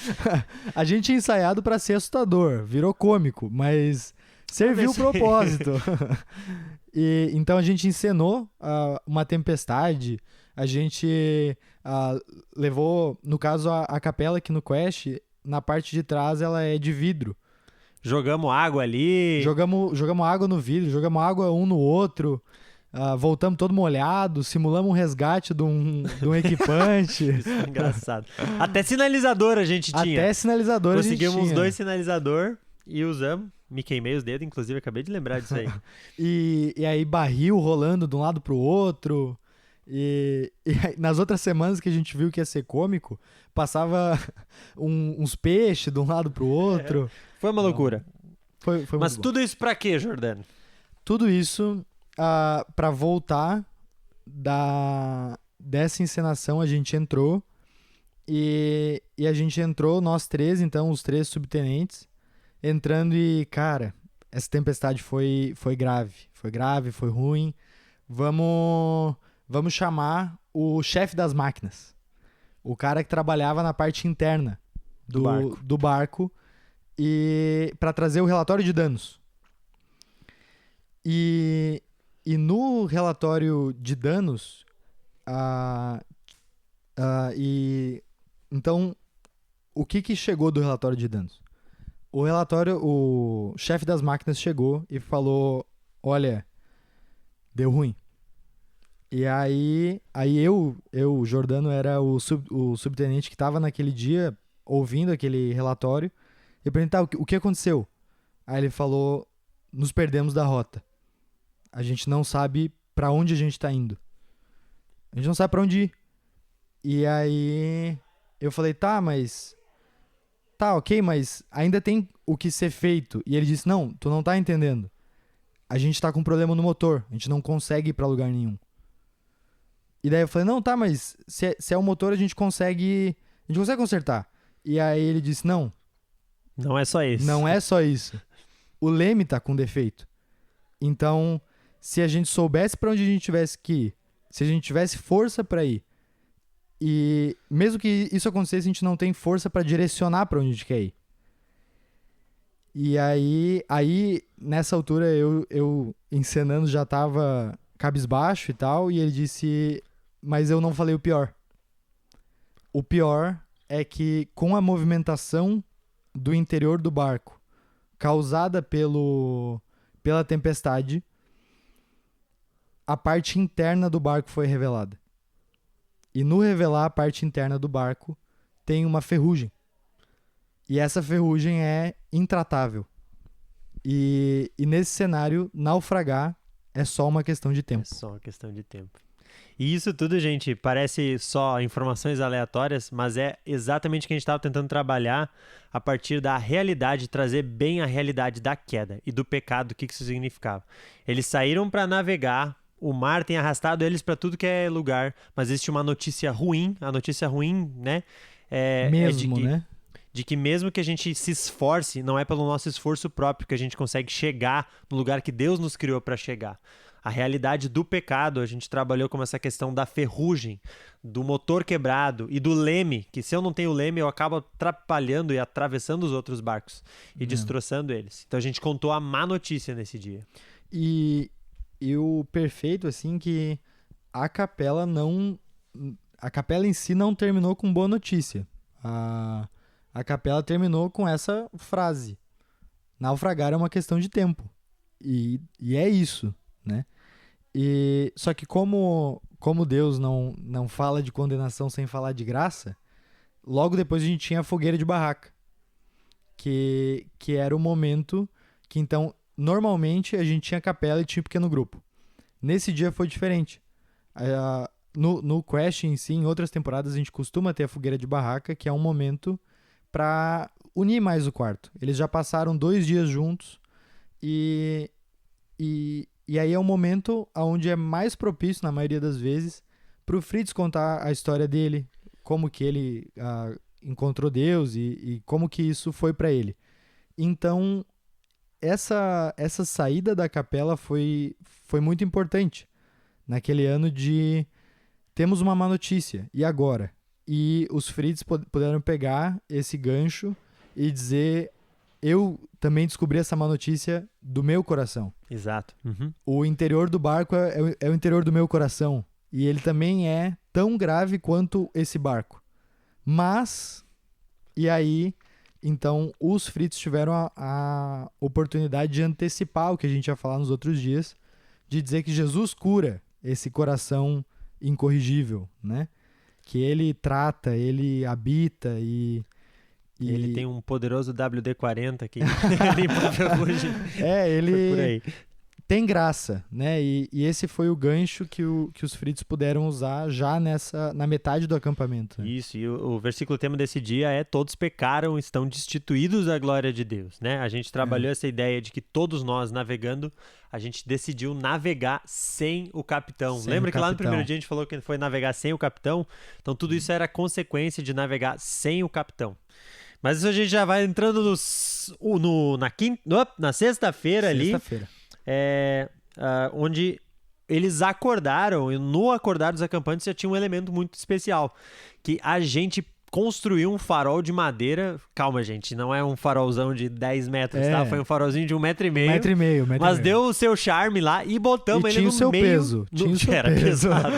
a gente tinha ensaiado para ser assustador, virou cômico, mas serviu o propósito. E, então a gente encenou uma tempestade, a gente levou, no caso, a capela aqui no Quest, na parte de trás ela é de vidro. Jogamos água ali. Jogamos água no vidro, jogamos água um no outro. Voltamos todo molhado, simulamos um resgate de um equipante. Isso é engraçado. Até sinalizador a gente tinha. Até sinalizador a gente tinha. Conseguimos 2 sinalizador e usamos. Me queimei os dedos, inclusive, acabei de lembrar disso aí. E aí barril rolando de um lado pro outro. E aí, nas outras semanas que a gente viu que ia ser cômico, passava uns peixes de um lado pro outro. Foi uma loucura. Foi Mas muito bom. tudo isso pra quê, Jordano? Tudo isso para voltar dessa encenação a gente entrou e a gente entrou, nós três, então os 3 subtenentes, entrando e, cara, essa tempestade foi grave, foi ruim. Vamos chamar o chefe das máquinas, o cara que trabalhava na parte interna do barco e para trazer o relatório de danos. E no relatório de danos, então, o que chegou do relatório de danos? O chefe das máquinas chegou e falou, olha, deu ruim. E aí eu, Jordano, era o subtenente que estava naquele dia ouvindo aquele relatório. E eu perguntei, o que aconteceu? Aí ele falou, nos perdemos da rota. A gente não sabe pra onde a gente tá indo. A gente não sabe pra onde ir. E aí eu falei, tá, ok, mas ainda tem o que ser feito. E ele disse, não, tu não tá entendendo. A gente tá com um problema no motor. A gente não consegue ir pra lugar nenhum. E daí eu falei, não, tá, mas se é o motor a gente consegue consertar. E aí ele disse, não. Não é só isso. Não é só isso. O leme tá com defeito. Então, se a gente soubesse pra onde a gente tivesse que ir, se a gente tivesse força pra ir, e mesmo que isso acontecesse, a gente não tem força pra direcionar pra onde a gente quer ir. E aí nessa altura, eu encenando já tava cabisbaixo e tal, e ele disse, mas eu não falei o pior. O pior é que com a movimentação do interior do barco, causada pela tempestade, a parte interna do barco foi revelada. E no revelar a parte interna do barco, tem uma ferrugem. E essa ferrugem é intratável. E nesse cenário, naufragar é só uma questão de tempo. É só uma questão de tempo. E isso tudo, gente, parece só informações aleatórias, mas é exatamente o que a gente estava tentando trabalhar a partir da realidade, trazer bem a realidade da queda e do pecado, o que isso significava. Eles saíram para navegar, o mar tem arrastado eles para tudo que é lugar, mas existe uma notícia ruim. A notícia ruim, né? Né? De que mesmo que a gente se esforce, não é pelo nosso esforço próprio que a gente consegue chegar no lugar que Deus nos criou para chegar. A realidade do pecado, a gente trabalhou com essa questão da ferrugem, do motor quebrado e do leme, que se eu não tenho leme, eu acabo atrapalhando e atravessando os outros barcos e destroçando eles. Então a gente contou a má notícia nesse dia. E o perfeito, assim, que a capela em si não terminou com boa notícia. A capela terminou com essa frase: naufragar é uma questão de tempo. E é isso, né? Só que como Deus não fala de condenação sem falar de graça, logo depois a gente tinha a fogueira de barraca, que era o momento que, então, normalmente a gente tinha capela e tinha pequeno grupo. Nesse dia foi diferente. No Quest em si, em outras temporadas, a gente costuma ter a fogueira de barraca, que é um momento para unir mais o quarto. Eles já passaram 2 dias juntos e aí é um momento onde é mais propício, na maioria das vezes, pro Fritz contar a história dele, como que ele encontrou Deus e como que isso foi para ele. Então, essa saída da capela foi muito importante naquele ano de temos uma má notícia, e agora? E os Fritz puderam pegar esse gancho e dizer, eu também descobri essa má notícia do meu coração. Exato. Uhum. O interior do barco é o interior do meu coração. E ele também é tão grave quanto esse barco. Mas, e aí, então, os Fritz tiveram a oportunidade de antecipar o que a gente ia falar nos outros dias, de dizer que Jesus cura esse coração incorrigível, né? Que ele trata, ele habita e ele tem um poderoso WD-40 que limpa a ferrugem. ele Foi por aí. tem graça, né? E esse foi o gancho que os Fritz puderam usar já na metade do acampamento. Né? Isso, e o versículo tema desse dia é todos pecaram, estão destituídos da glória de Deus, né? A gente trabalhou essa ideia de que todos nós navegando, a gente decidiu navegar sem o capitão. Lembra que lá no primeiro dia a gente falou que foi navegar sem o capitão? Então tudo isso era consequência de navegar sem o capitão. Mas isso a gente já vai entrando na sexta-feira ali. Onde eles acordaram, e no acordar dos acampantes já tinha um elemento muito especial, que a gente construiu um farol de madeira. Calma, gente, não é um farolzão de 10 metros, tá? Foi um farolzinho de 1,5 metro. 1,5 metro. Mas deu o seu charme lá e botamos ele no seu meio. Peso. Tinha o seu peso. Pesado.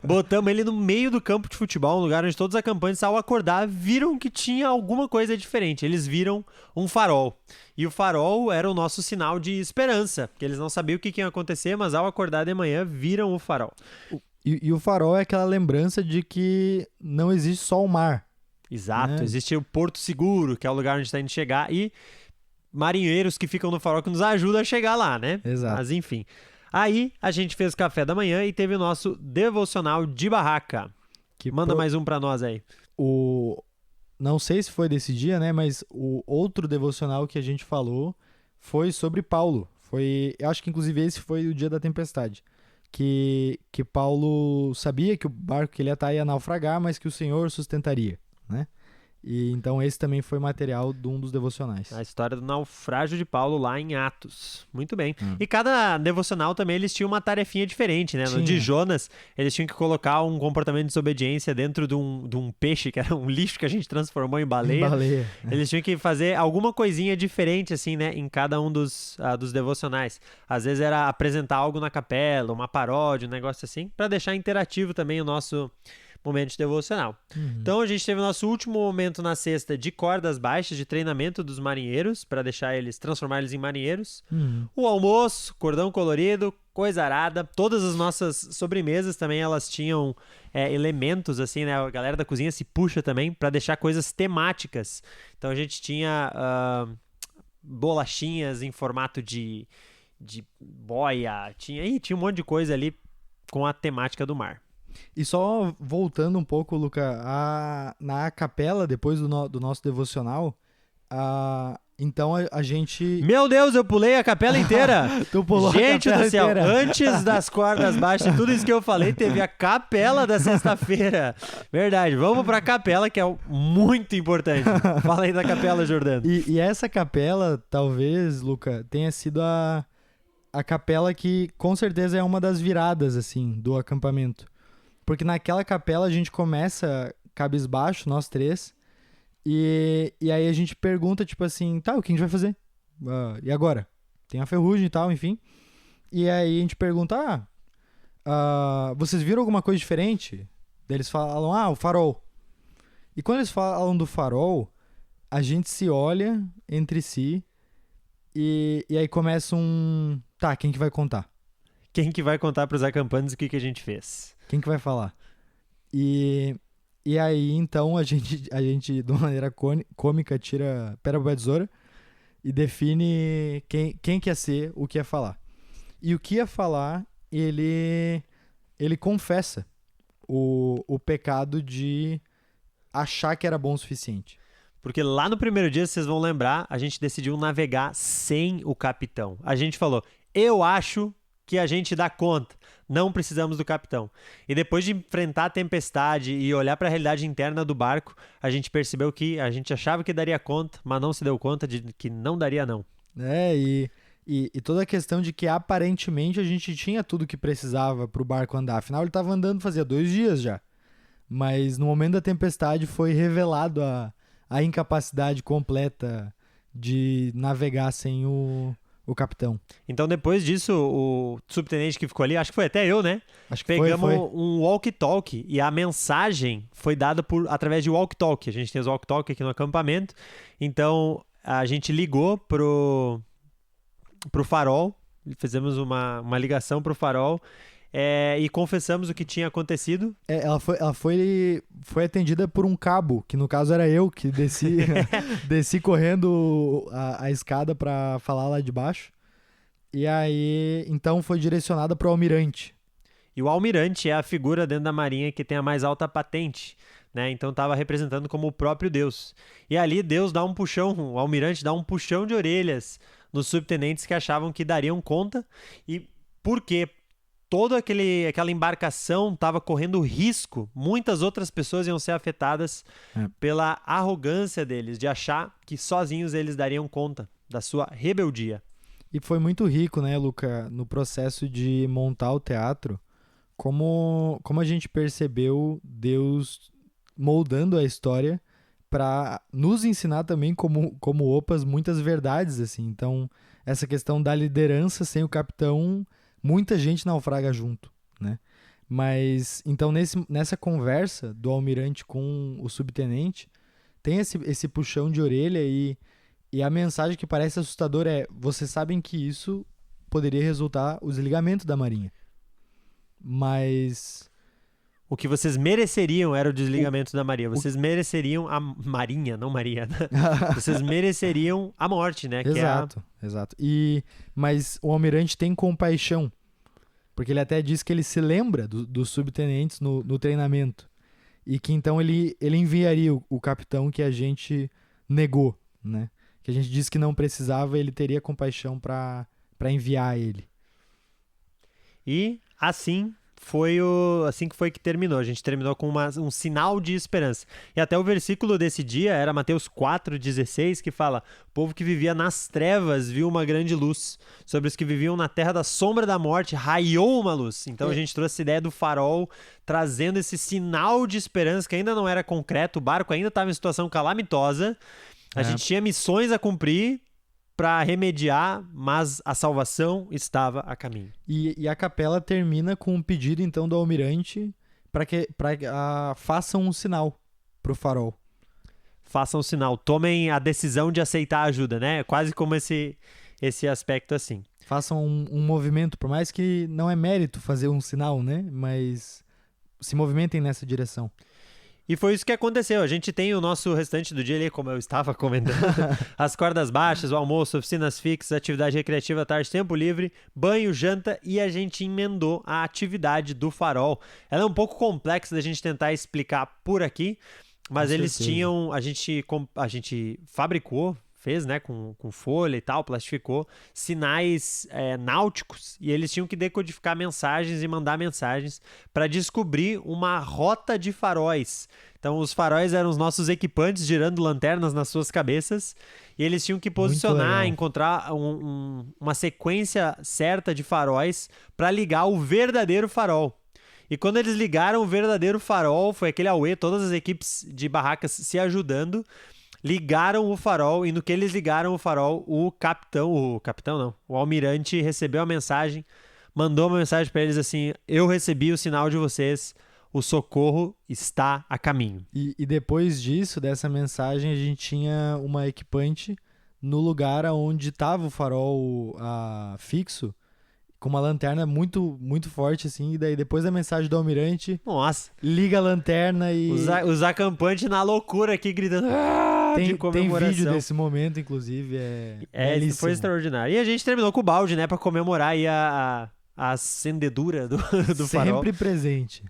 Botamos ele no meio do campo de futebol, um lugar onde todos os acampantes, ao acordar, viram que tinha alguma coisa diferente. Eles viram um farol. E o farol era o nosso sinal de esperança, porque eles não sabiam o que ia acontecer, mas ao acordar de manhã, viram o farol. E o farol é aquela lembrança de que não existe só o mar. Exato, né? Existe o Porto Seguro, que é o lugar onde está indo chegar, e marinheiros que ficam no farol que nos ajudam a chegar lá, né? Exato. Mas enfim. Aí a gente fez o café da manhã e teve o nosso devocional de barraca. Manda mais um pra nós aí. Não sei se foi desse dia, né? Mas o outro devocional que a gente falou foi sobre Paulo. Eu acho que inclusive esse foi o dia da tempestade. Que Paulo sabia que o barco que ele ia naufragar, mas que o Senhor sustentaria, né? E então esse também foi material de um dos devocionais. A história do naufrágio de Paulo lá em Atos. Muito bem. E cada devocional também eles tinham uma tarefinha diferente, né? No de Jonas, eles tinham que colocar um comportamento de desobediência dentro de um peixe, que era um lixo que a gente transformou em baleia. Eles tinham que fazer alguma coisinha diferente, assim, né? Em cada um dos devocionais. Às vezes era apresentar algo na capela, uma paródia, um negócio assim, para deixar interativo também o nosso momento de devocional. Então a gente teve o nosso último momento na sexta de cordas baixas, de treinamento dos marinheiros, para transformar eles em marinheiros. O almoço, cordão colorido, coisa arada. Todas as nossas sobremesas também, elas tinham elementos, assim, né? A galera da cozinha se puxa também para deixar coisas temáticas. Então a gente tinha bolachinhas em formato de boia, tinha um monte de coisa ali com a temática do mar. E só voltando um pouco, Luca, na capela, depois do nosso devocional, então a gente... Meu Deus, eu pulei a capela inteira! Tu pulou gente a capela do céu, inteira. Antes das cordas baixas, tudo isso que eu falei, teve a capela da sexta-feira. Verdade, vamos pra capela, que é muito importante. Fala aí da capela, Jordano. E essa capela, talvez, Luca, tenha sido a capela que com certeza é uma das viradas, assim, do acampamento. Porque naquela capela a gente começa cabisbaixo, nós três, e aí a gente pergunta, tipo assim, tá, o que a gente vai fazer? E agora? Tem a ferrugem e tal, enfim. E aí a gente pergunta, vocês viram alguma coisa diferente? Daí eles falam, o farol. E quando eles falam do farol, a gente se olha entre si e aí começa tá, quem que vai contar? Quem que vai contar pros acampantes o que a gente fez? Quem que vai falar? E aí, então, a gente, de uma maneira cômica, tira pérola da tesoura e define quem quer ser, o que ia falar. E o que ia falar, ele confessa o pecado de achar que era bom o suficiente. Porque lá no primeiro dia, vocês vão lembrar, a gente decidiu navegar sem o capitão. A gente falou, eu acho que a gente dá conta. Não precisamos do capitão. E depois de enfrentar a tempestade e olhar para a realidade interna do barco, a gente percebeu que a gente achava que daria conta, mas não se deu conta de que não daria não. E toda a questão de que aparentemente a gente tinha tudo que precisava pro barco andar. Afinal, ele estava andando fazia 2 dias já. Mas no momento da tempestade foi revelado a incapacidade completa de navegar sem o capitão. Então depois disso, o subtenente que ficou ali, acho que foi até eu, né? Acho que Pegamos foi. um walkie-talkie e a mensagem foi dada através de walkie-talkie. A gente tem os walkie-talkie aqui no acampamento. Então a gente ligou pro farol, fizemos uma ligação pro farol e confessamos o que tinha acontecido. Ela foi atendida por um cabo, que no caso era eu, que desci correndo a escada pra falar lá de baixo. E aí, então foi direcionada pro almirante. E o almirante é a figura dentro da marinha que tem a mais alta patente, né? Então estava representando como o próprio Deus. E ali Deus dá um puxão, o almirante dá um puxão de orelhas nos subtenentes que achavam que dariam conta. E por quê? Toda aquela embarcação estava correndo risco. Muitas outras pessoas iam ser afetadas pela arrogância deles, de achar que sozinhos eles dariam conta da sua rebeldia. E foi muito rico, né, Luca, no processo de montar o teatro, como a gente percebeu Deus moldando a história para nos ensinar também como opas muitas verdades, assim. Então, essa questão da liderança sem o capitão, muita gente naufraga junto, né? Mas, então, nessa conversa do almirante com o subtenente, tem esse puxão de orelha e a mensagem que parece assustadora é: vocês sabem que isso poderia resultar o desligamento da marinha. Mas o que vocês mereceriam era o desligamento da marinha. Vocês mereceriam a marinha, não Maria. Vocês mereceriam a morte, né? Exato. Mas o almirante tem compaixão, porque ele até diz que ele se lembra dos subtenentes no treinamento e que então ele enviaria o capitão que a gente negou, né? Que a gente disse que não precisava, ele teria compaixão para enviar ele. E assim que terminou. A gente terminou com um sinal de esperança. E até o versículo desse dia era Mateus 4,16, que fala: o povo que vivia nas trevas viu uma grande luz. Sobre os que viviam na terra da sombra da morte, raiou uma luz. Então a gente trouxe essa ideia do farol, trazendo esse sinal de esperança que ainda não era concreto. O barco ainda estava em situação calamitosa. A gente tinha missões a cumprir para remediar, mas a salvação estava a caminho. E a capela termina com um pedido então do almirante para que façam um sinal pro farol. Façam um sinal, tomem a decisão de aceitar a ajuda, né? Quase como esse aspecto assim. Façam um movimento, por mais que não é mérito fazer um sinal, né? Mas se movimentem nessa direção. E foi isso que aconteceu. A gente tem o nosso restante do dia ali, como eu estava comentando. As cordas baixas, o almoço, oficinas fixas, atividade recreativa, tarde, tempo livre, banho, janta, e a gente emendou a atividade do farol. Ela é um pouco complexa da gente tentar explicar por aqui, mas Com eles certeza. tinham... A gente fabricou, fez, né, com folha e tal, plastificou sinais náuticos, e eles tinham que decodificar mensagens e mandar mensagens para descobrir uma rota de faróis. Então os faróis eram os nossos equipantes girando lanternas nas suas cabeças, e eles tinham que posicionar, encontrar uma sequência certa de faróis para ligar o verdadeiro farol. E quando eles ligaram o verdadeiro farol, foi aquele auê, todas as equipes de barracas se ajudando, ligaram o farol, e no que eles ligaram o farol, o almirante recebeu a mensagem, mandou uma mensagem para eles assim: eu recebi o sinal de vocês, o socorro está a caminho. E depois disso, dessa mensagem, a gente tinha uma equipante no lugar onde estava o farol fixo, com uma lanterna muito, muito forte, assim, e daí depois da mensagem do almirante, Nossa, liga a lanterna e... os acampantes na loucura aqui, gritando de comemoração. Tem vídeo desse momento, inclusive, belíssimo. Foi extraordinário. E a gente terminou com o balde, né, pra comemorar aí a acendedura do farol. Sempre presente.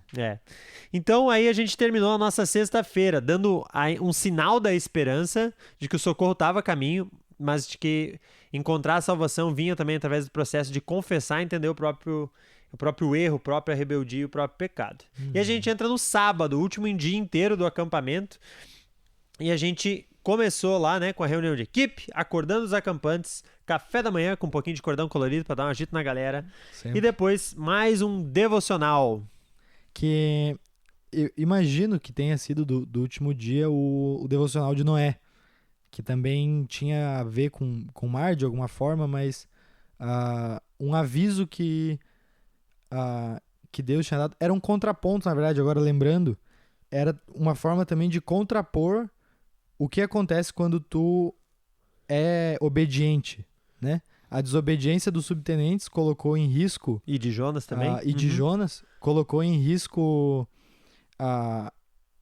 Então aí a gente terminou a nossa sexta-feira, dando um sinal da esperança de que o socorro estava a caminho, mas de que encontrar a salvação vinha também através do processo de confessar e entender o próprio erro, a própria rebeldia e o próprio pecado. E a gente entra no sábado, o último dia inteiro do acampamento, e a gente começou lá, né, com a reunião de equipe, acordando os acampantes, café da manhã com um pouquinho de cordão colorido para dar um agito na galera, Sempre. e depois mais um devocional. Que eu imagino que tenha sido do último dia o devocional de Noé, que também tinha a ver com o mar de alguma forma, mas um aviso que Deus tinha dado, era um contraponto, na verdade, agora lembrando, era uma forma também de contrapor o que acontece quando tu é obediente, né? A desobediência dos subtenentes colocou em risco... E de Jonas também. E de Jonas colocou em risco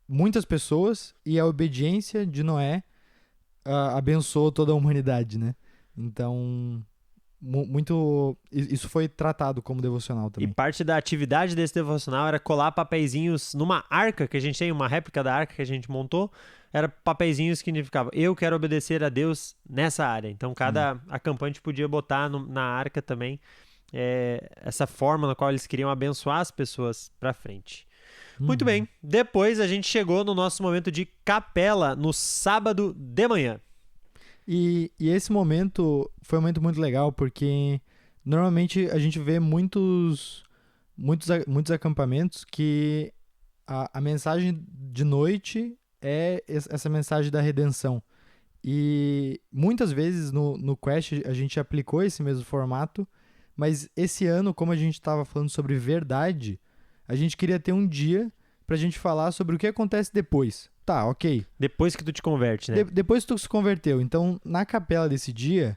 muitas pessoas, e a obediência de Noé abençoou toda a humanidade, né? Então, isso foi tratado como devocional E também. parte da atividade desse devocional era colar papeizinhos numa arca que a gente tem, uma réplica da arca que a gente montou. Era papeizinhos que significava, eu quero obedecer a Deus nessa área. Então, cada acampante podia botar na arca também essa forma na qual eles queriam abençoar as pessoas pra frente. Muito bem. Depois a gente chegou no nosso momento de capela no sábado de manhã. E esse momento foi um momento muito legal, porque normalmente a gente vê muitos acampamentos que a mensagem de noite é essa mensagem da redenção. E muitas vezes no Quest a gente aplicou esse mesmo formato, mas esse ano, como a gente estava falando sobre verdade, a gente queria ter um dia pra gente falar sobre o que acontece depois. Tá, ok. Depois que tu te converte, né? Depois que tu se converteu. Então, na capela desse dia,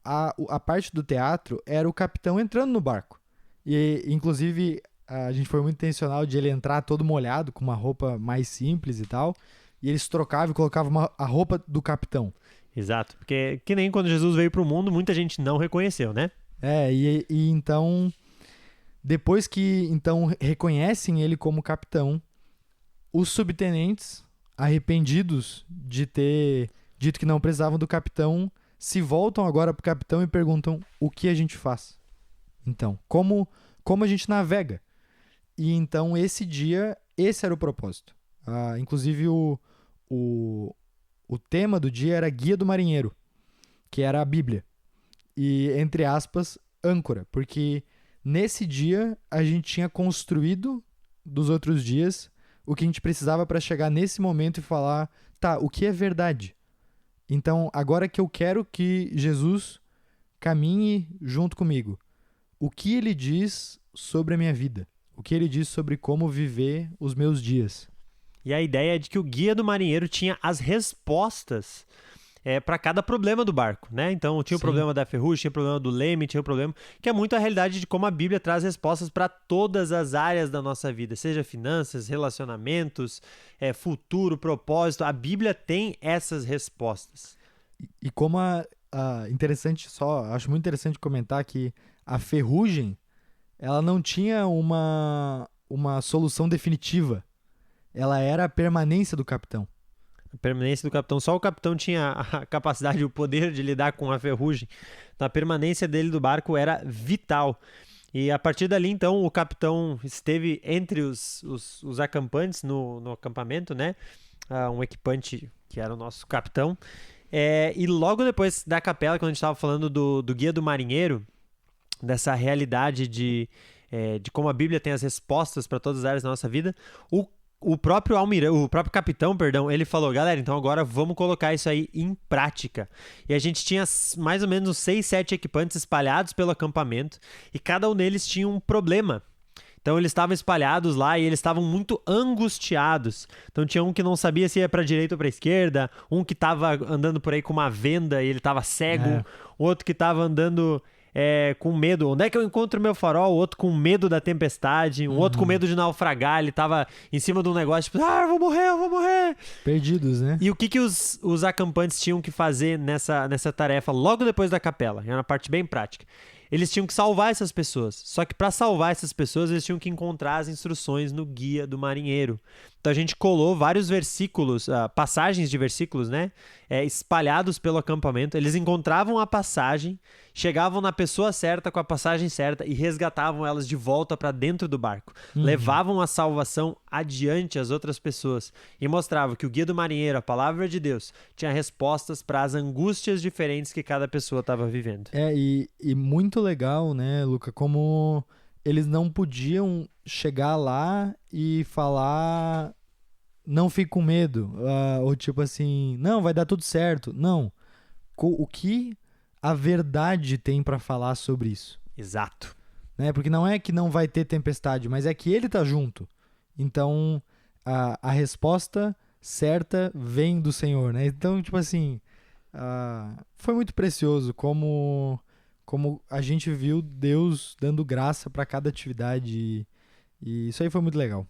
a parte do teatro era o capitão entrando no barco. E, inclusive, a gente foi muito intencional de ele entrar todo molhado, com uma roupa mais simples e tal. E eles trocavam e colocavam a roupa do capitão. Exato. Porque que nem quando Jesus veio pro mundo, muita gente não reconheceu, né? E então, depois que então reconhecem ele como capitão, os subtenentes, arrependidos de ter dito que não precisavam do capitão, se voltam agora pro capitão e perguntam o que a gente faz. Então, como a gente navega? E então, esse dia, esse era o propósito. Inclusive, o tema do dia era Guia do Marinheiro, que era a Bíblia. E, entre aspas, âncora, porque nesse dia a gente tinha construído dos outros dias o que a gente precisava para chegar nesse momento e falar, tá, o que é verdade? Então, agora que eu quero que Jesus caminhe junto comigo, o que ele diz sobre a minha vida? O que ele diz sobre como viver os meus dias? E a ideia é de que o guia do marinheiro tinha as respostas para cada problema do barco, né? Então tinha o problema da ferrugem, tinha o problema do leme, tinha o problema, que é muito a realidade de como a Bíblia traz respostas para todas as áreas da nossa vida, seja finanças, relacionamentos, futuro, propósito. A Bíblia tem essas respostas. E como interessante acho muito interessante comentar que a ferrugem, ela não tinha uma solução definitiva. Ela era a permanência do capitão. A permanência do capitão. Só o capitão tinha a capacidade, o poder de lidar com a ferrugem. Então, a permanência dele do barco era vital. E a partir dali, então, o capitão esteve entre os acampantes no acampamento, né? Um equipante que era o nosso capitão. E logo depois da capela, quando a gente estava falando do Guia do Marinheiro, dessa realidade de como a Bíblia tem as respostas para todas as áreas da nossa vida, o próprio capitão, ele falou, galera, então agora vamos colocar isso aí em prática. E a gente tinha mais ou menos 6, 7 equipantes espalhados pelo acampamento, e cada um deles tinha um problema. Então eles estavam espalhados lá e eles estavam muito angustiados. Então tinha um que não sabia se ia para a direita ou para a esquerda, um que estava andando por aí com uma venda e ele estava cego, outro que estava andando com medo. Onde é que eu encontro meu farol? O outro com medo da tempestade, outro com medo de naufragar. Ele tava em cima de um negócio, tipo, eu vou morrer. Perdidos, né? E o que os acampantes tinham que fazer nessa tarefa logo depois da capela? Era uma parte bem prática. Eles tinham que salvar essas pessoas. Só que para salvar essas pessoas, eles tinham que encontrar as instruções no Guia do Marinheiro. Então a gente colou vários versículos, passagens de versículos, né? Espalhados pelo acampamento. Eles encontravam a passagem, chegavam na pessoa certa com a passagem certa e resgatavam elas de volta para dentro do barco. Levavam a salvação adiante às outras pessoas e mostravam que o guia do marinheiro, a palavra de Deus, tinha respostas para as angústias diferentes que cada pessoa estava vivendo. E muito legal, né, Luca, como eles não podiam chegar lá e falar, não fique com medo, ou tipo assim, não, vai dar tudo certo. Não. O que a verdade tem pra falar sobre isso? Exato. Né? Porque não é que não vai ter tempestade, mas é que ele tá junto. Então, a resposta certa vem do Senhor, né? Então, tipo assim, foi muito precioso como a gente viu Deus dando graça para cada atividade e isso aí foi muito legal.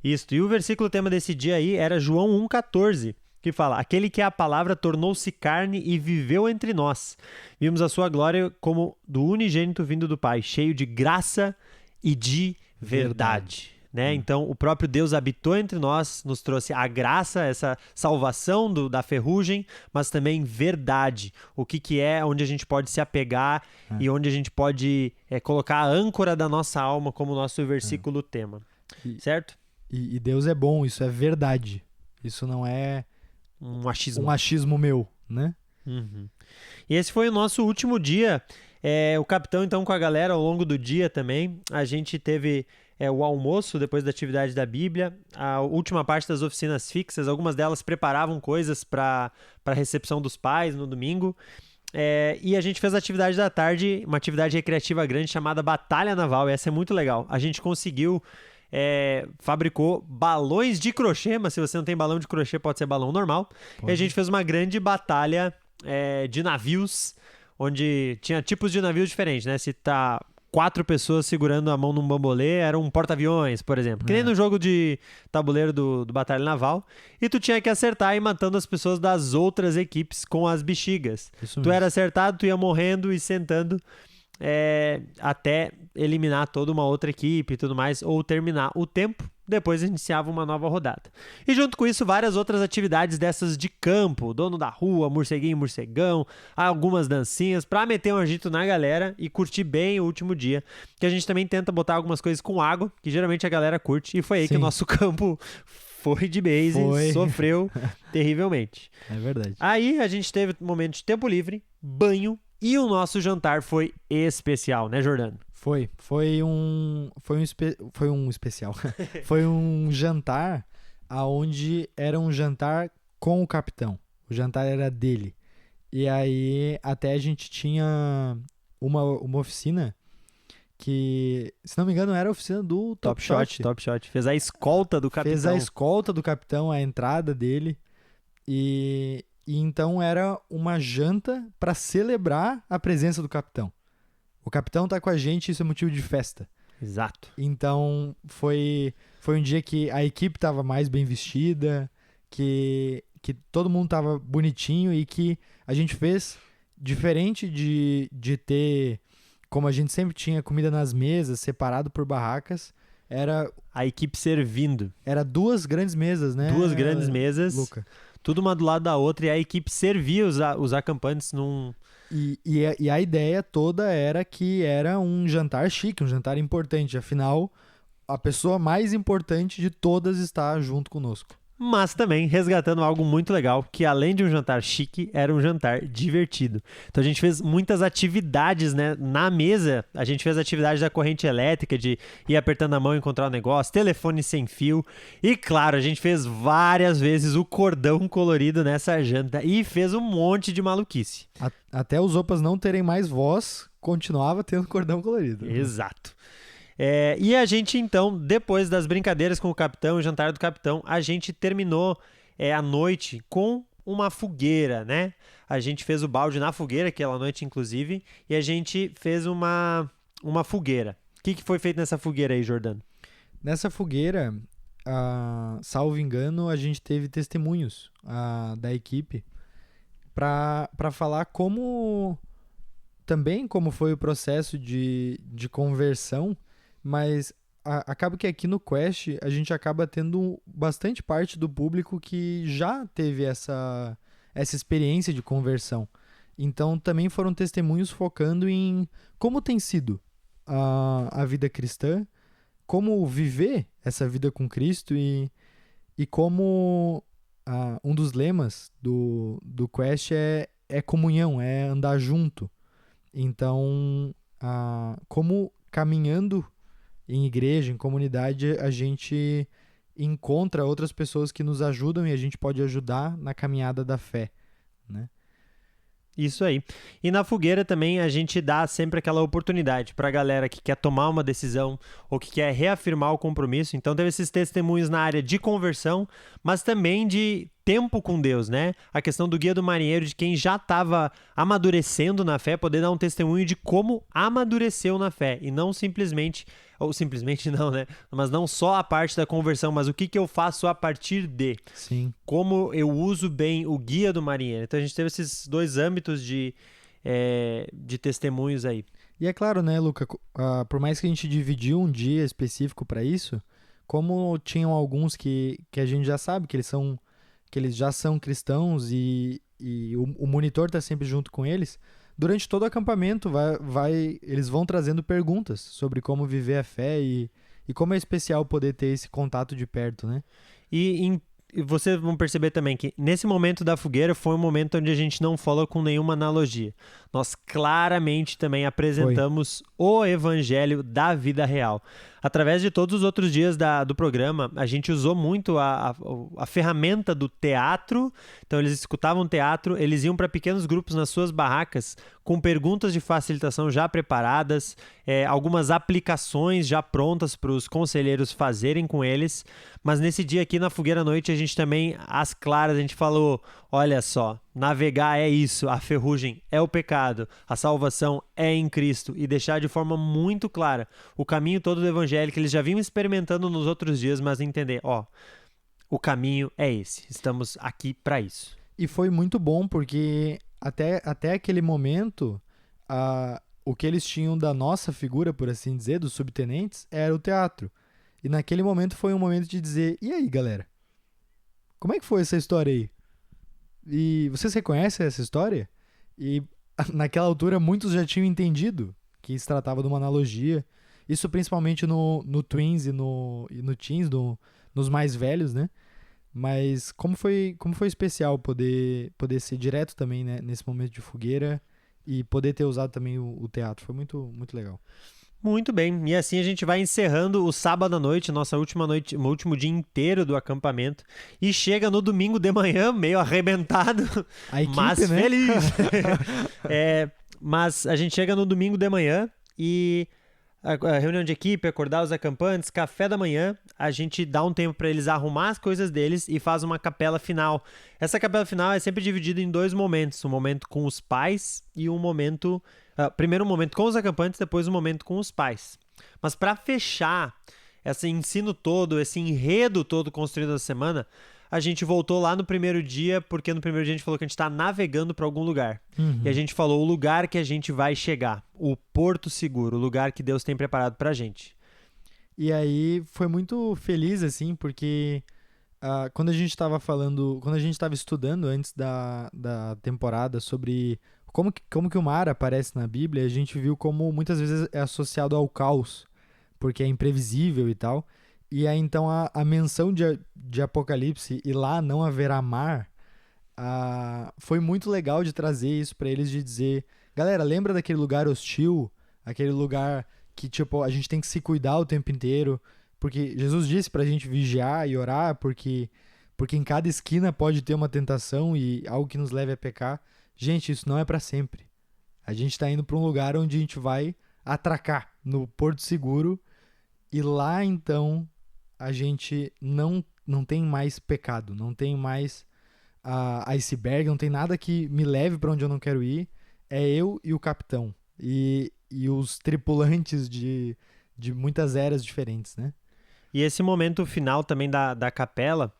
Isso. E o versículo tema desse dia aí era João 1,14, que fala: aquele que é a palavra tornou-se carne e viveu entre nós. Vimos a sua glória como do unigênito vindo do Pai, cheio de graça e de verdade. Né? Então, o próprio Deus habitou entre nós, nos trouxe a graça, essa salvação da ferrugem, mas também verdade. O que é, onde a gente pode se apegar e onde a gente pode colocar a âncora da nossa alma, como o nosso versículo tema. Certo? E Deus é bom, isso é verdade. Isso não é um achismo meu, né? Uhum. E esse foi o nosso último dia. O capitão, então, com a galera ao longo do dia também. A gente teve o almoço depois da atividade da Bíblia, a última parte das oficinas fixas. Algumas delas preparavam coisas para a recepção dos pais no domingo. E a gente fez a atividade da tarde, uma atividade recreativa grande chamada Batalha Naval. E essa é muito legal. A gente conseguiu... fabricou balões de crochê, mas se você não tem balão de crochê, pode ser balão normal. E a gente fez uma grande batalha de navios, onde tinha tipos de navios diferentes, né? Se tá 4 pessoas segurando a mão num bambolê, era um porta-aviões, por exemplo. Que nem no jogo de tabuleiro do Batalha Naval. E tu tinha que acertar e matando as pessoas das outras equipes com as bexigas. Tu era acertado, tu ia morrendo e sentando até eliminar toda uma outra equipe e tudo mais, ou terminar o tempo, depois iniciava uma nova rodada. E junto com isso, várias outras atividades dessas de campo, dono da rua, morceguinho, morcegão, algumas dancinhas, pra meter um agito na galera e curtir bem o último dia, que a gente também tenta botar algumas coisas com água, que geralmente a galera curte, e foi aí que o nosso campo foi de base, sofreu terrivelmente. É verdade. Aí a gente teve um momento de tempo livre, banho, e o nosso jantar foi especial, né, Jordano? Foi um especial. Foi um jantar aonde era um jantar com o capitão. O jantar era dele. E aí até a gente tinha uma oficina que, se não me engano, era a oficina do Top Shot. Top Shot. Fez a escolta do capitão. Fez a escolta do capitão, a entrada dele. E então era uma janta para celebrar a presença do capitão. O capitão tá com a gente, isso é motivo de festa. Exato. Então foi um dia que a equipe tava mais bem vestida, que todo mundo tava bonitinho e que a gente fez diferente de ter, como a gente sempre tinha, comida nas mesas, separado por barracas. Era a equipe servindo. Era 2 grandes mesas, né? 2 grandes mesas. Luca. Tudo uma do lado da outra, e a equipe servia os acampantes num... E a ideia toda era que era um jantar chique, um jantar importante. Afinal, a pessoa mais importante de todas está junto conosco. Mas também resgatando algo muito legal, que além de um jantar chique, era um jantar divertido. Então a gente fez muitas atividades, né? Na mesa, a gente fez atividade da corrente elétrica, de ir apertando a mão e encontrar o negócio, telefone sem fio. E claro, a gente fez várias vezes o cordão colorido nessa janta e fez um monte de maluquice. Até os opas não terem mais voz, continuava tendo cordão colorido. Exato. E a gente, então, depois das brincadeiras com o capitão, o jantar do capitão, a gente terminou a noite com uma fogueira, né? A gente fez o balde na fogueira, aquela noite, inclusive, e a gente fez uma fogueira. O que foi feito nessa fogueira aí, Jordano? Nessa fogueira, salvo engano, a gente teve testemunhos da equipe para falar como foi o processo de conversão, mas acaba que aqui no Quest a gente acaba tendo bastante parte do público que já teve essa experiência de conversão. Então também foram testemunhos focando em como tem sido a vida cristã, como viver essa vida com Cristo e como um dos lemas do Quest é comunhão, é andar junto. Então, como caminhando em igreja, em comunidade, a gente encontra outras pessoas que nos ajudam e a gente pode ajudar na caminhada da fé, né? Isso aí. E na fogueira também a gente dá sempre aquela oportunidade para a galera que quer tomar uma decisão ou que quer reafirmar o compromisso. Então teve esses testemunhos na área de conversão, mas também de tempo com Deus, né? A questão do guia do marinheiro, de quem já estava amadurecendo na fé, poder dar um testemunho de como amadureceu na fé e não simplesmente, ou simplesmente não, né? Mas não só a parte da conversão, mas o que eu faço a partir de. Sim. Como eu uso bem o guia do marinheiro. Então a gente teve esses dois âmbitos de testemunhos aí. E é claro, né, Luca, por mais que a gente dividiu um dia específico para isso, como tinham alguns que a gente já sabe que eles já são cristãos e o monitor está sempre junto com eles, durante todo o acampamento eles vão trazendo perguntas sobre como viver a fé e como é especial poder ter esse contato de perto, né? E vocês vão perceber também que nesse momento da fogueira foi um momento onde a gente não falou com nenhuma analogia. Nós claramente também apresentamos o evangelho da vida real. Através de todos os outros dias do programa, a gente usou muito a ferramenta do teatro. Então, eles escutavam teatro, eles iam para pequenos grupos nas suas barracas com perguntas de facilitação já preparadas, algumas aplicações já prontas para os conselheiros fazerem com eles. Mas nesse dia aqui na Fogueira à Noite, a gente também, às claras, a gente falou, olha só, navegar é isso, a ferrugem é o pecado, a salvação é em Cristo, e deixar de forma muito clara o caminho todo do evangelho que eles já vinham experimentando nos outros dias, mas entender, o caminho é esse, estamos aqui para isso. E foi muito bom porque até aquele momento, o que eles tinham da nossa figura, por assim dizer, dos subtenentes, era o teatro. E naquele momento foi um momento de dizer, e aí, galera? Como é que foi essa história aí? E vocês reconhecem essa história? E naquela altura muitos já tinham entendido que se tratava de uma analogia. Isso principalmente no Twins e no Teens, nos mais velhos, né? Mas como foi especial poder ser direto também, né, nesse momento de fogueira e poder ter usado também o teatro. Foi muito, muito legal. Muito bem, e assim a gente vai encerrando o sábado à noite, nossa última noite, o último dia inteiro do acampamento, e chega no domingo de manhã, meio arrebentado, mas né? feliz. Mas a gente chega no domingo de manhã e a reunião de equipe, acordar os acampantes, café da manhã, a gente dá um tempo para eles arrumar as coisas deles e faz uma capela final. Essa capela final é sempre dividida em dois momentos, um momento com os pais e um momento... primeiro um momento com os acampantes, depois um momento com os pais. Mas para fechar esse ensino todo, esse enredo todo construído na semana, a gente voltou lá no primeiro dia, porque no primeiro dia a gente falou que a gente está navegando para algum lugar. Uhum. E a gente falou o lugar que a gente vai chegar, o Porto Seguro, o lugar que Deus tem preparado para a gente. E aí foi muito feliz, assim, porque quando a gente estava estudando antes da temporada sobre como que o mar aparece na Bíblia, a gente viu como muitas vezes é associado ao caos, porque é imprevisível e tal. E aí então a menção de Apocalipse e lá não haverá mar, foi muito legal de trazer isso pra eles, de dizer, galera, lembra daquele lugar hostil, aquele lugar que tipo a gente tem que se cuidar o tempo inteiro, porque Jesus disse pra gente vigiar e orar, porque em cada esquina pode ter uma tentação e algo que nos leve a pecar. Gente, isso não é pra sempre. A gente tá indo pra um lugar onde a gente vai atracar no Porto Seguro e lá então a gente não tem mais pecado, não tem mais iceberg, não tem nada que me leve para onde eu não quero ir. É eu e o capitão e os tripulantes de muitas eras diferentes, né? E esse momento final também da capela,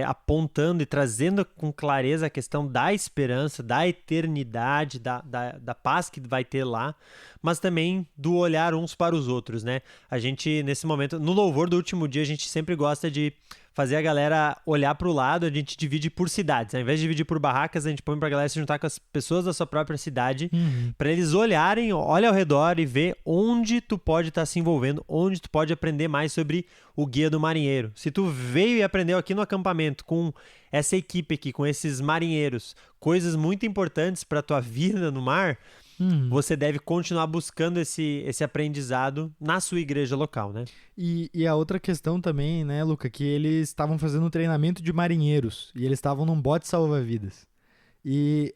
apontando e trazendo com clareza a questão da esperança, da eternidade, da paz que vai ter lá, mas também do olhar uns para os outros, né? A gente, nesse momento, no louvor do último dia, a gente sempre gosta de fazer a galera olhar para o lado, a gente divide por cidades. Ao invés de dividir por barracas, a gente põe pra galera se juntar com as pessoas da sua própria cidade, para eles olharem, olha ao redor e ver onde tu pode estar se envolvendo, onde tu pode aprender mais sobre o Guia do Marinheiro. Se tu veio e aprendeu aqui no acampamento com essa equipe aqui, com esses marinheiros, coisas muito importantes para tua vida no mar, você deve continuar buscando esse aprendizado na sua igreja local, né? E a outra questão também, né, Luca, que eles estavam fazendo um treinamento de marinheiros e eles estavam num bote salva-vidas. E